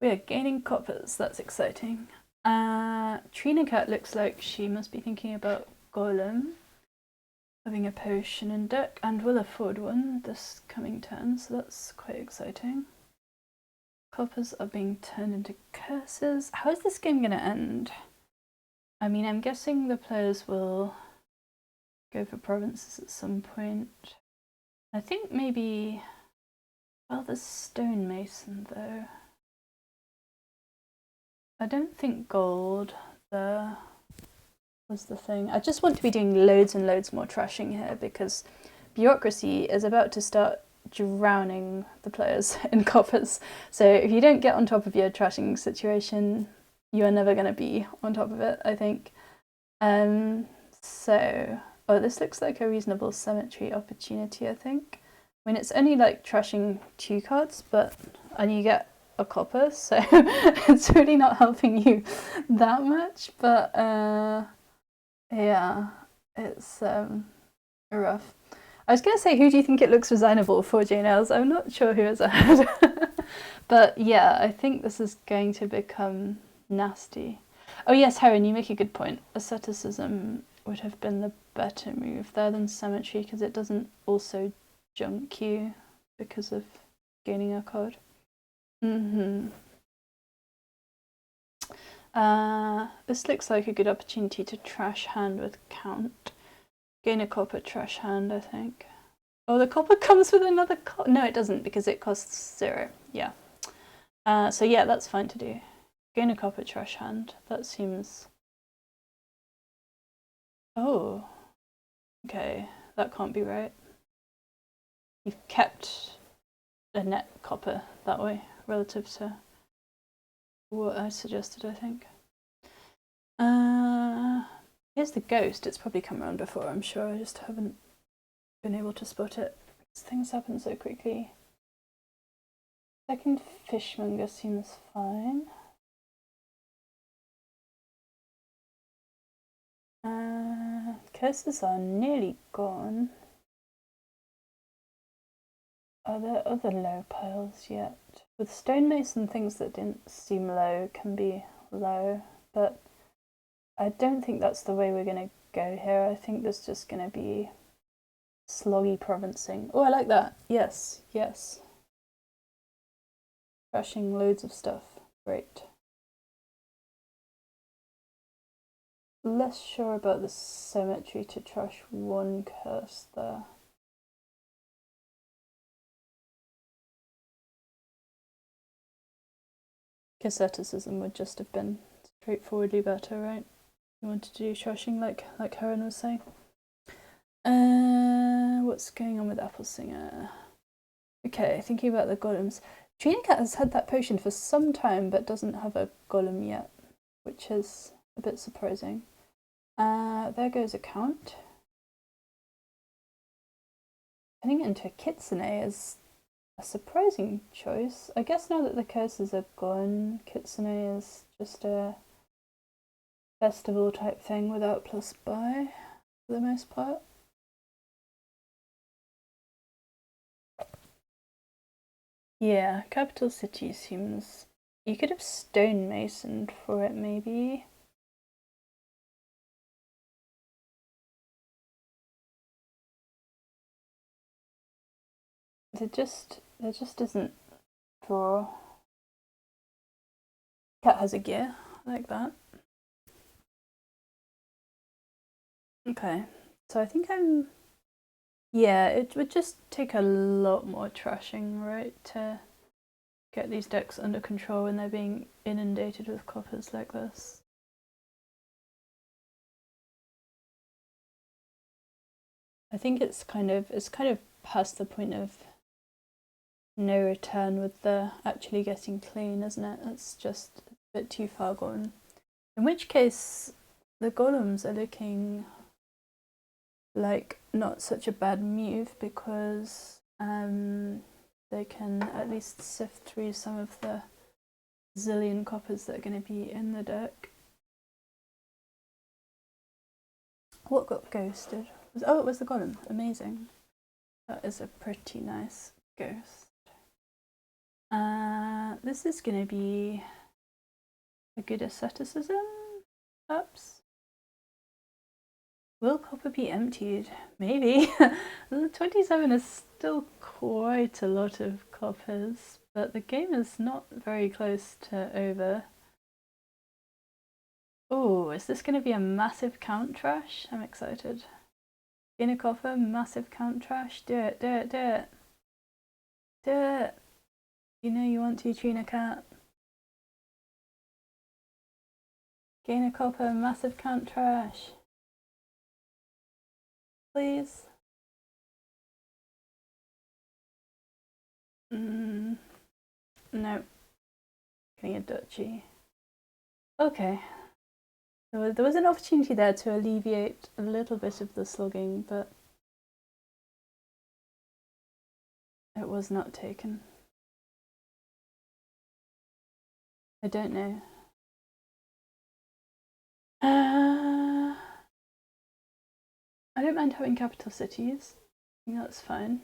We are gaining coppers, that's exciting. TrinaCat looks like she must be thinking about Golem having a potion in deck and will afford one this coming turn, so that's quite exciting. Coppers are being turned into curses. How is this game going to end? I mean, I'm guessing the players will go for provinces at some point. I think maybe... Well, there's stonemason though. I don't think gold there was the thing. I just want to be doing loads and loads more trashing here because bureaucracy is about to start drowning the players in coppers. So if you don't get on top of your trashing situation, you are never going to be on top of it, I think. So, oh, this looks like a reasonable symmetry opportunity, I think. I mean, it's only like trashing 2 cards, and you get a copper, so it's really not helping you that much, but yeah, it's rough. I was going to say, who do you think it looks resignable for, JNels? I'm not sure who is ahead. But yeah, I think this is going to become nasty. Oh yes, Heron, you make a good point. Asceticism would have been the better move there than symmetry because it doesn't also junk you because of gaining a card. This looks like a good opportunity to trash hand with count. Gain a copper, trash hand, I think. Oh, the copper comes with another copper. No, it doesn't because it costs 0. Yeah. So yeah, that's fine to do. Gain a copper, trash hand. That seems... Oh, Okay, that can't be right. You've kept a net copper that way relative to what I suggested, I think. Here's the ghost. It's probably come around before, I'm sure. I just haven't been able to spot it. Things happen so quickly. Second fishmonger seems fine. Curses are nearly gone. Are there other low piles yet? With stonemason, things that didn't seem low can be low, but I don't think that's the way we're going to go here. I think there's just going to be sloggy provincing. Oh, I like that. Yes, yes. Crushing loads of stuff. Great. Less sure about the symmetry to trash one curse there. Asceticism would just have been straightforwardly better, right? You wanted to do trashing like Heron was saying. What's going on with AppleSinger? Okay, thinking about the golems. TrinaCat has had that potion for some time but doesn't have a golem yet, which is a bit surprising. There goes a count. Turning it into a kitsune is a surprising choice. I guess now that the curses are gone, kitsune is just a festival type thing without plus buy for the most part. Yeah, capital city seems... You could have stonemasoned for it, maybe. There just isn't draw. Cat has a gear, I like that. Okay, so I think I'm... Yeah, it would just take a lot more trashing, right, to get these decks under control when they're being inundated with coppers like this. I think it's kind of past the point of no return with the actually getting clean, isn't it? It's just a bit too far gone. In which case, the golems are looking like not such a bad move because they can at least sift through some of the zillion coppers that are going to be in the deck. What got ghosted? Oh, it was the golem. Amazing. That is a pretty nice ghost. This is going to be a good asceticism, perhaps. Will copper be emptied? Maybe. 27 is still quite a lot of coppers, but the game is not very close to over. Oh, is this going to be a massive count trash? I'm excited. In a copper, massive count trash. Do it, do it, do it. Do it. You know you want to, TrinaCat. Gain a copper, massive count trash. Please. No. Getting a duchy. Okay. There was an opportunity there to alleviate a little bit of the slugging, but it was not taken. I don't know. I don't mind having capital cities. I think that's fine.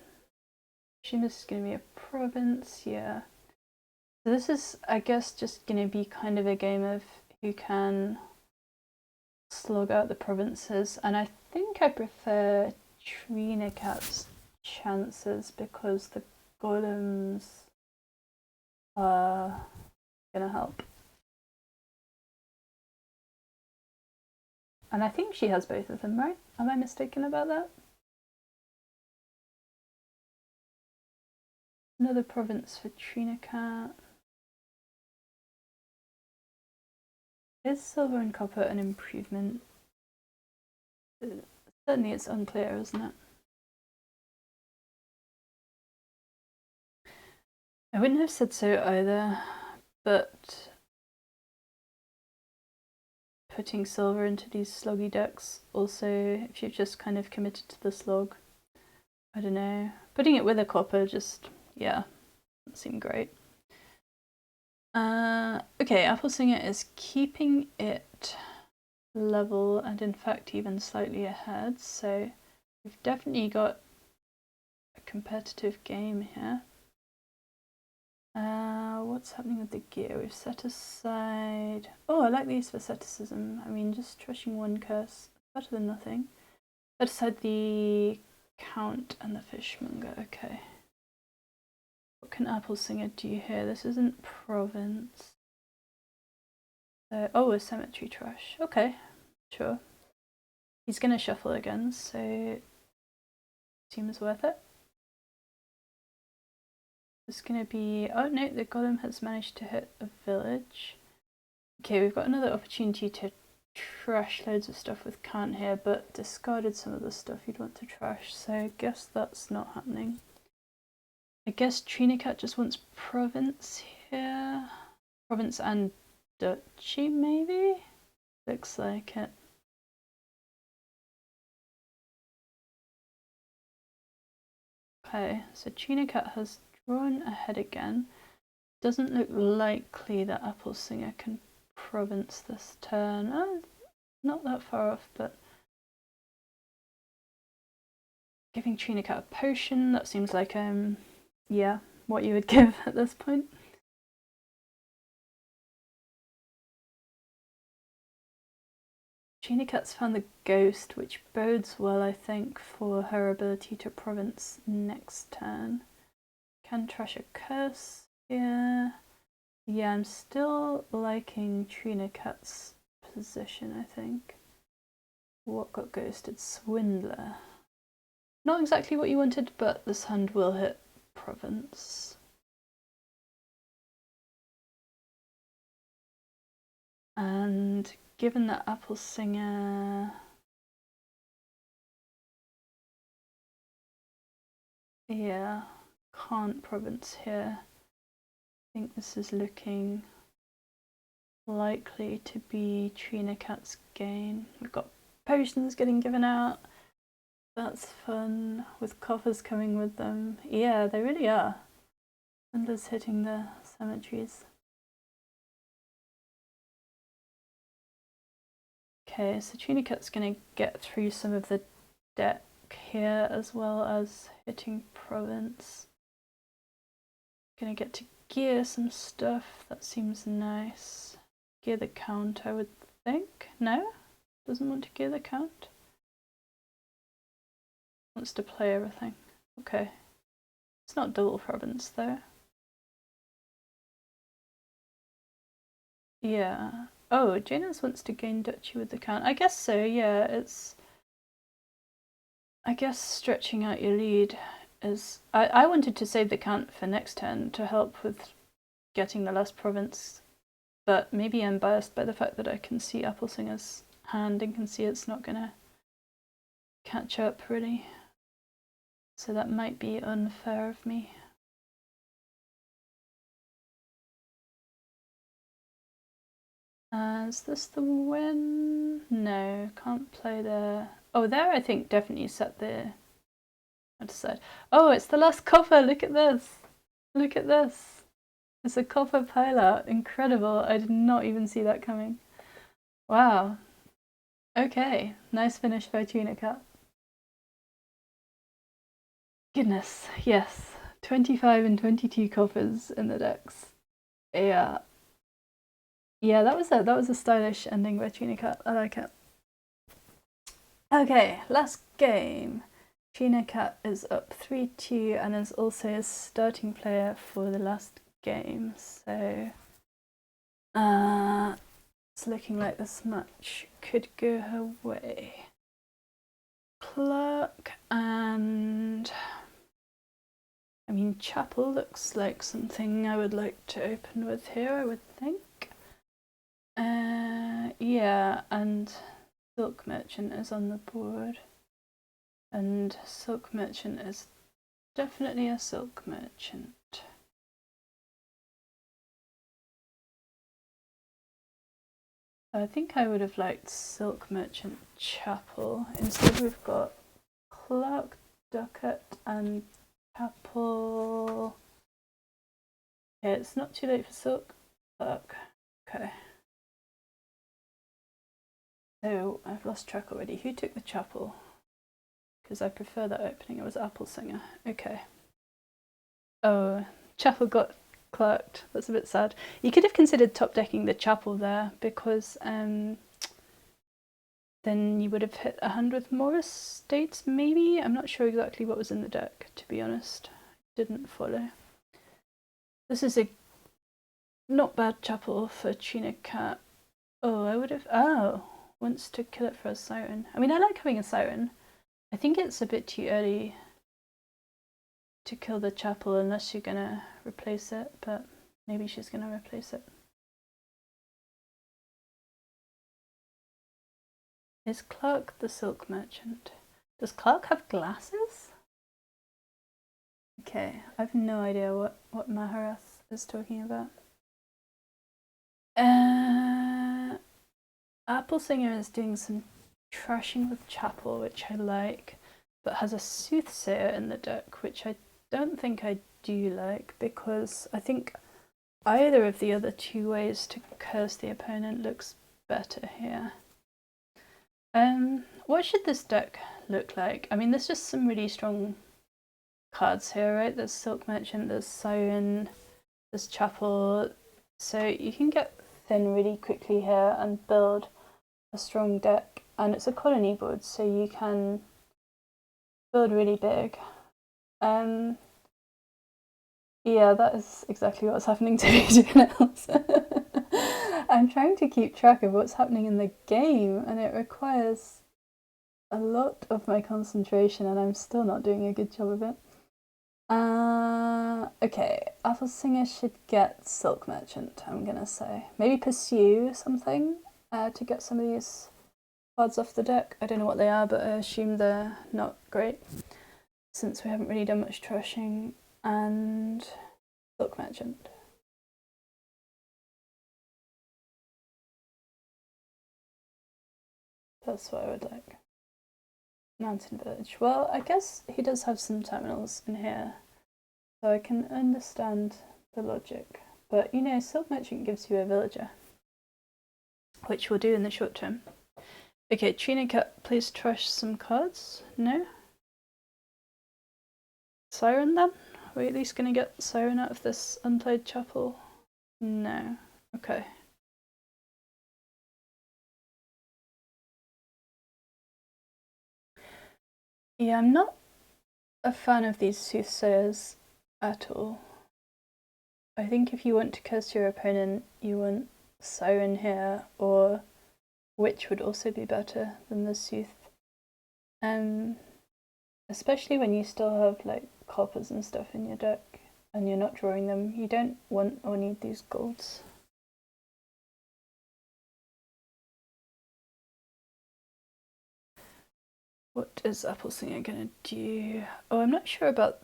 Assume this is going to be a province, yeah. So this is, I guess, just going to be kind of a game of who can slug out the provinces, and I think I prefer TrinaCat's chances because the golems are going to help. And I think she has both of them, right? Am I mistaken about that? Another province for TrinaCat. Is silver and copper an improvement? Certainly it's unclear, isn't it? I wouldn't have said so either, but putting silver into these sloggy decks, also, if you've just kind of committed to the slog, I don't know. Putting it with a copper just, yeah, doesn't seem great. Okay, AppleSinger is keeping it level and in fact even slightly ahead, so we've definitely got a competitive game here. What's happening with the gear? We've set aside... Oh, I like these for asceticism. I mean, just trashing one curse, better than nothing. Set aside the count and the fishmonger, okay. What can AppleSinger do here? This isn't province. Oh, a cemetery trash. Okay, sure. He's gonna shuffle again, so seems worth it. It's gonna be... Oh no, the golem has managed to hit a village. Okay, we've got another opportunity to trash loads of stuff with can't here, but discarded some of the stuff you'd want to trash, so I guess that's not happening. I guess TrinaCat just wants province here. Province and duchy, maybe? Looks like it. Okay, so TrinaCat has drawn ahead again. Doesn't look likely that AppleSinger can province this turn. Oh, not that far off, but giving TrinaCat a potion, that seems like yeah, what you would give at this point. TrinaCat's found the ghost, which bodes well, I think, for her ability to province next turn. Can trash a curse here. Yeah, I'm still liking TrinaCat's position, I think. What got ghosted? Swindler. Not exactly what you wanted, but this hand will hit province. And given that AppleSinger... Yeah, can't province here. I think this is looking likely to be TrinaCat's gain. We've got potions getting given out. That's fun, with coffers coming with them. Yeah, they really are. Swindler's hitting the cemeteries. Okay, so TrinaCat's gonna get through some of the deck here as well as hitting province. Gonna get to gear some stuff, that seems nice. Gear the count, I would think. No? Doesn't want to gear the count? Wants to play everything. Okay. It's not double province though. Yeah. Oh, Janus wants to gain duchy with the count. I guess so, yeah. It's... I guess stretching out your lead is... I wanted to save the count for next turn to help with getting the last province, but maybe I'm biased by the fact that I can see AppleSinger's hand and can see it's not gonna catch up really. So that might be unfair of me. Is this the win? No, can't play there. Oh, there I think definitely set the... I decide. Oh, it's the last copper, look at this. Look at this. It's a copper pile out, incredible. I did not even see that coming. Wow. Okay, nice finish by TrinaCat. Goodness, yes. 25 and 22 coppers in the decks. Yeah. Yeah, that was a stylish ending by TrinaCat. I like it. Okay, last game. TrinaCat is up 3-2 and is also a starting player for the last game. So it's looking like this match could go her way. Clark and... I mean, Chapel looks like something I would like to open with here, I would think. Yeah, and Silk Merchant is on the board. And silk merchant is definitely a silk merchant. I think I would have liked silk merchant chapel. Instead we've got clerk, ducat and chapel. Yeah, it's not too late for silk. Clerk. Okay. So I've lost track already. Who took the chapel? Because I prefer that opening. It was AppleSinger. Okay. Oh, chapel got clerked. That's a bit sad. You could have considered top decking the chapel there, because then you would have hit a hand with more estates, maybe? I'm not sure exactly what was in the deck, to be honest. Didn't follow. This is a not bad chapel for TrinaCat. Oh, I would have... Oh, wants to kill it for a siren. I mean, I like having a siren. I think it's a bit too early to kill the chapel unless you're gonna replace it, but maybe she's gonna replace it. Is Clark the silk merchant? Does Clark have glasses? Okay, I have no idea what Maharath is talking about. AppleSinger is doing some trashing with chapel, which I like, but has a soothsayer in the deck, which I don't think I do like, because I think either of the other two ways to curse the opponent looks better here. What should this deck look like? I mean, there's just some really strong cards here, right? There's Silk Merchant, there's Siren, there's Chapel, so you can get thin really quickly here and build a strong deck, and it's a colony board, so you can build really big. Yeah, that is exactly what's happening to me. I'm trying to keep track of what's happening in the game, and it requires a lot of my concentration, and I'm still not doing a good job of it. Okay, AppleSinger should get Silk Merchant, I'm gonna say. Maybe Pursue something to get some of these cards off the deck. I don't know what they are, but I assume they're not great, since we haven't really done much trashing. And Silk Merchant. That's what I would like. Mountain Village. Well, I guess he does have some terminals in here, so I can understand the logic. But you know, Silk Merchant gives you a villager, which we'll do in the short term. Okay, TrinaCat, please trash some cards. No? Siren then? Are we at least going to get Siren out of this unplayed chapel? No. Okay. Yeah, I'm not a fan of these soothsayers at all. I think if you want to curse your opponent, you want Siren here, or Witch would also be better than the Sooth. Especially when you still have like coppers and stuff in your deck and you're not drawing them, you don't want or need these golds. What is AppleSinger gonna do? Oh, I'm not sure about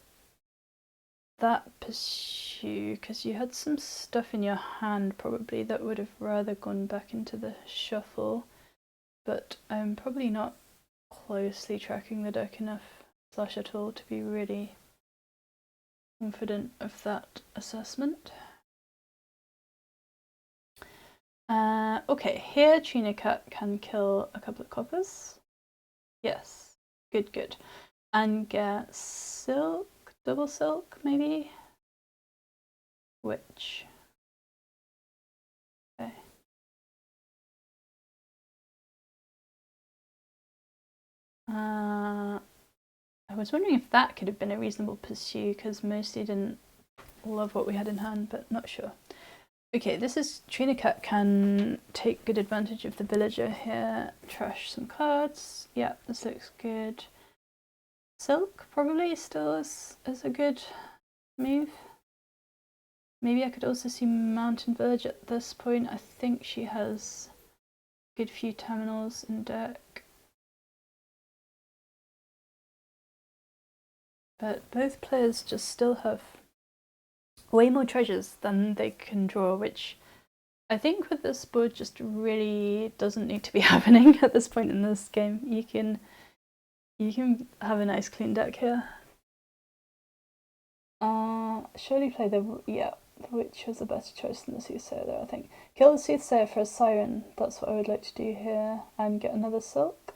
that Pursue, because you had some stuff in your hand probably that would have rather gone back into the shuffle, but I'm probably not closely tracking the deck enough slash at all to be really confident of that assessment. Okay, here TrinaCat can kill a couple of coppers. Yes, good, good. And get silk, double silk maybe? Which? Okay. I was wondering if that could have been a reasonable Pursue, because mostly didn't love what we had in hand, but not sure. Okay, this is TrinaCat can take good advantage of the villager here, trash some cards. Yeah, this looks good. Silk probably still is a good move. Maybe I could also see Mountain Village at this point. I think she has a good few terminals in deck. But both players just still have way more treasures than they can draw, which I think with this board just really doesn't need to be happening at this point in this game. You can have a nice clean deck here. Surely play the witch was a better choice than the soothsayer there, I think. Kill the soothsayer for a siren, that's what I would like to do here, and get another silk.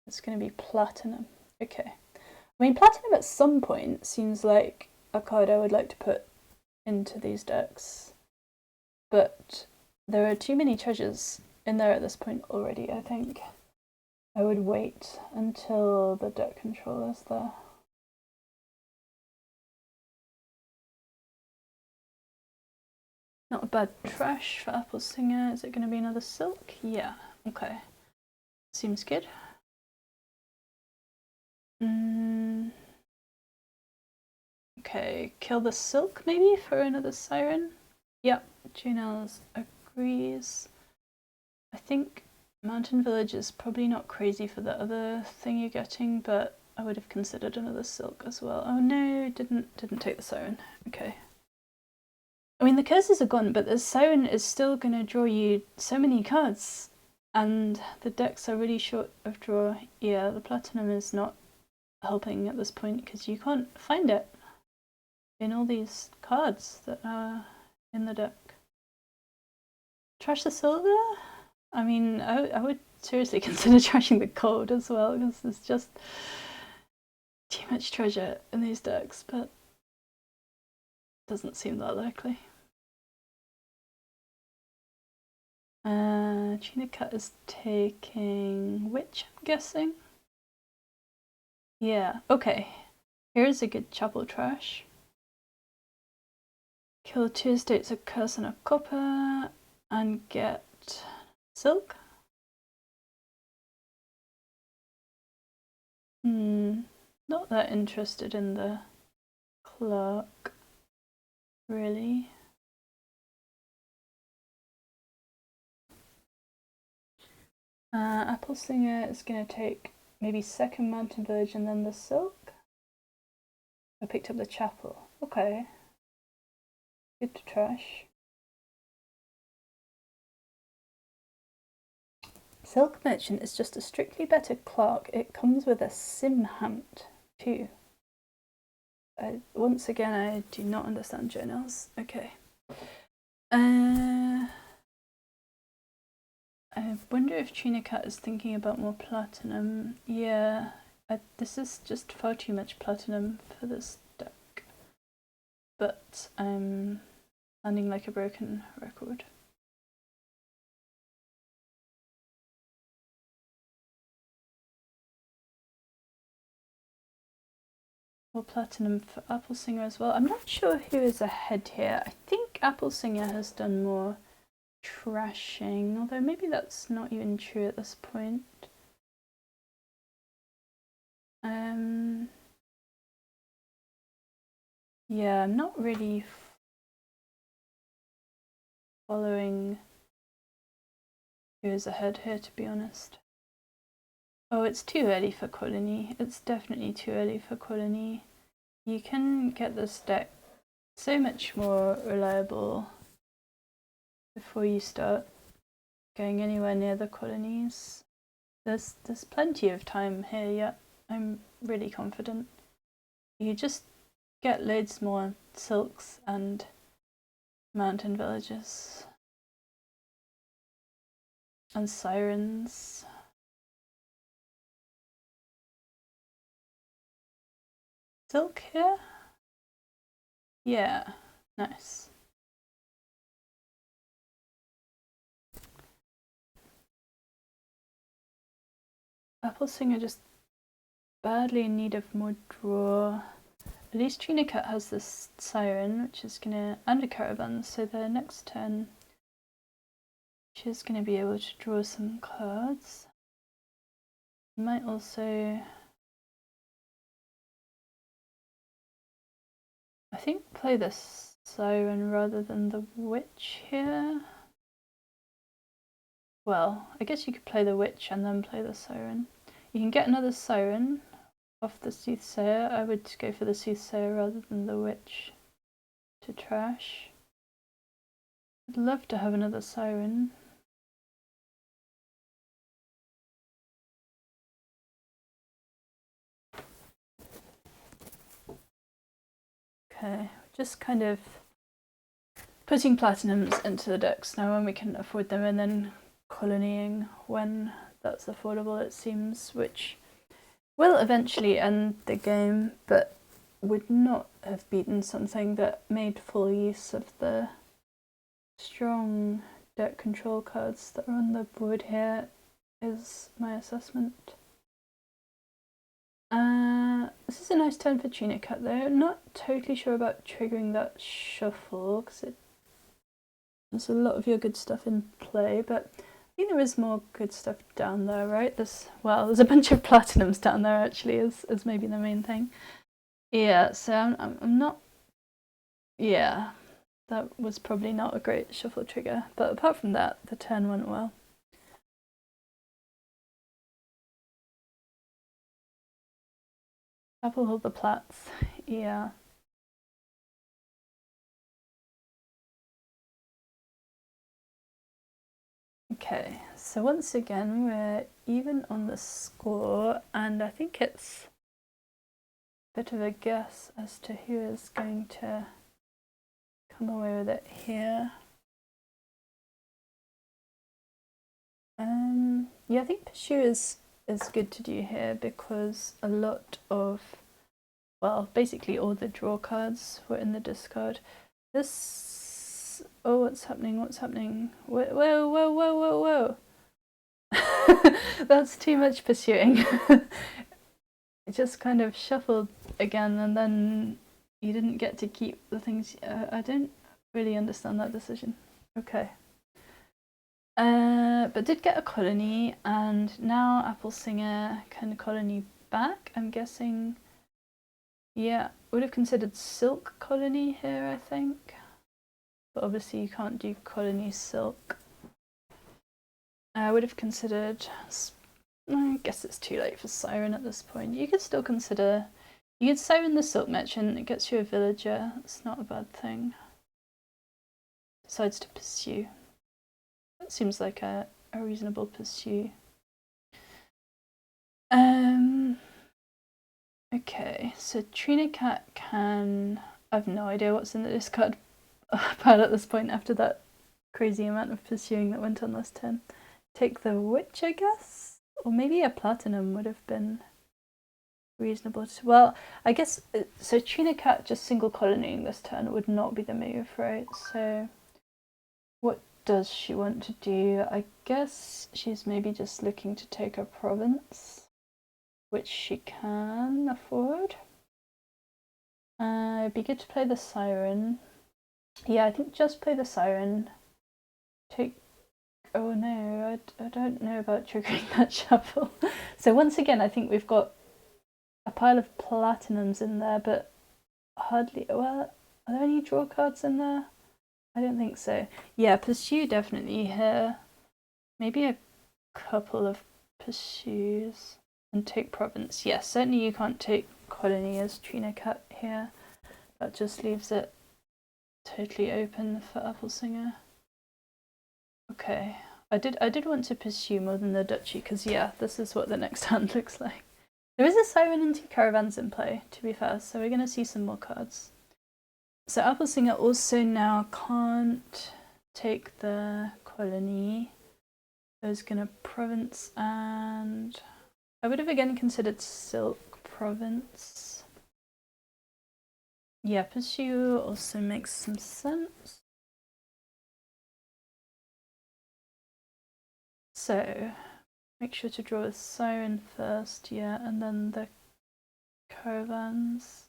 It's going to be platinum. Okay. I mean, platinum at some point seems like a card I would like to put into these decks, but there are too many treasures in there at this point already, I think. I would wait until the deck control is there. Not a bad trash for AppleSinger. Is it going to be another silk? Yeah, okay. Seems good. Okay, kill the silk maybe for another siren? Yep, Junels agrees. I think Mountain Village is probably not crazy for the other thing you're getting, but I would have considered another silk as well. Oh no, didn't take the siren. Okay. I mean, the curses are gone, but the siren is still going to draw you so many cards, and the decks are really short of draw. Yeah, the platinum is not helping at this point because you can't find it in all these cards that are in the deck. Trash the silver? I mean, I would seriously consider trashing the gold as well, because there's just too much treasure in these decks, but doesn't seem that likely. TrinaCat is taking witch, I'm guessing. Yeah, okay. Here's a good chapel trash. Kill 2 estates, a curse and a copper, and get silk. Not that interested in the clerk, really. AppleSinger is going to take maybe second Mountain Village and then the silk. I picked up the chapel. Okay. Good to trash. Silk Merchant is just a strictly better clerk. It comes with a sim hunt too. Once again, I do not understand journals. Okay. I wonder if TrinaCat is thinking about more platinum. Yeah, this is just far too much platinum for this deck. But I'm sounding like a broken record. More platinum for AppleSinger as well. I'm not sure who is ahead here. I think AppleSinger has done more trashing, although maybe that's not even true at this point. Yeah, I'm not really following who is ahead here, to be honest. Oh, it's too early for Colony. It's definitely too early for Colony. You can get this deck so much more reliable before you start going anywhere near the colonies. There's plenty of time here yet. I'm really confident. You just get loads more silks and mountain villages and sirens. Silk here? Yeah, nice. AppleSinger just badly in need of more draw. At least TrinaCat has this siren, which is gonna, and a caravan, so the next turn she's gonna be able to draw some cards. Might also, I think, play this siren rather than the witch here. Well, I guess you could play the witch and then play the siren. You can get another siren off the soothsayer. I would go for the soothsayer rather than the witch to trash. I'd love to have another siren. Okay, just kind of putting platinums into the decks now when we can afford them, and then colonying when that's affordable, it seems, which will eventually end the game, but would not have beaten something that made full use of the strong deck control cards that are on the board here, is my assessment. This is a nice turn for TrinaCat though. Not totally sure about triggering that shuffle because there's a lot of your good stuff in play, but I think there is more good stuff down there, right? There's a bunch of platinums down there actually, is maybe the main thing. Yeah, so I'm not. Yeah, that was probably not a great shuffle trigger, but apart from that, the turn went well. Apple hold the plats, yeah. Okay, so once again we're even on the score, and I think it's a bit of a guess as to who is going to come away with it here. Yeah, I think Pursue is good to do here because a lot of, well, basically all the draw cards were in the discard. This, oh, what's happening? Whoa, whoa, whoa, whoa, whoa. That's too much pursuing. It just kind of shuffled again, and then you didn't get to keep the things. I don't really understand that decision. Okay. But did get a colony, and now AppleSinger can colony back. I'm guessing, yeah, would have considered Silk Colony here, I think. But obviously you can't do Colony Silk. I would have considered, I guess it's too late for Siren at this point. You could still consider, you could Siren the Silk Merchant, it gets you a villager, it's not a bad thing. Decides to pursue. That seems like a reasonable pursue. Okay, so TrinaCat can, I have no idea what's in the discard pile at this point after that crazy amount of pursuing that went on last turn. Take the witch, I guess? Or maybe a platinum would have been reasonable. Well, I guess, so TrinaCat just single colonying this turn would not be the move, right? So what does she want to do? I guess she's maybe just looking to take a province, which she can afford. It'd be good to play the Siren. Yeah, I think just play the Siren. Take, oh no, I don't know about triggering that shuffle. So once again, I think we've got a pile of platinums in there, but hardly, well, are there any draw cards in there? I don't think so. Yeah, Pursue definitely here. Maybe a couple of Pursues. And take province. Yes, certainly you can't take colony as TrinaCat here. That just leaves it totally open for AppleSinger. Okay, I did want to pursue more than the duchy because yeah, this is what the next hand looks like. There is a Siren and 2 caravans in play, to be fair, so we're going to see some more cards. So AppleSinger also now can't take the colony. There's going to province, and I would have again considered Silk Province. Yeah, Pursue also makes some sense. So, make sure to draw a Siren first, yeah, and then the caravans.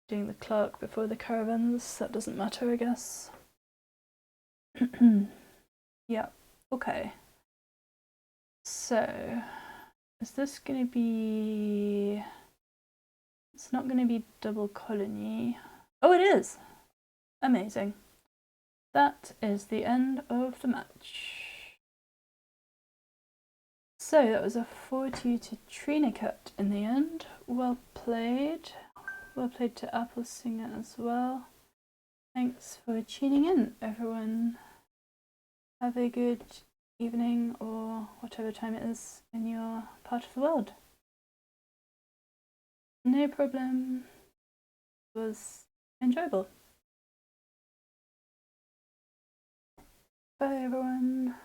Doing the clerk before the caravans, that doesn't matter, I guess. Yeah, okay. So, is this going to be... It's not going to be double colony. Oh, it is! Amazing. That is the end of the match. So that was a 4-2 to TrinaCat in the end. Well played. Well played to AppleSinger as well. Thanks for tuning in, everyone. Have a good evening or whatever time it is in your part of the world. No problem. It was enjoyable. Bye, everyone.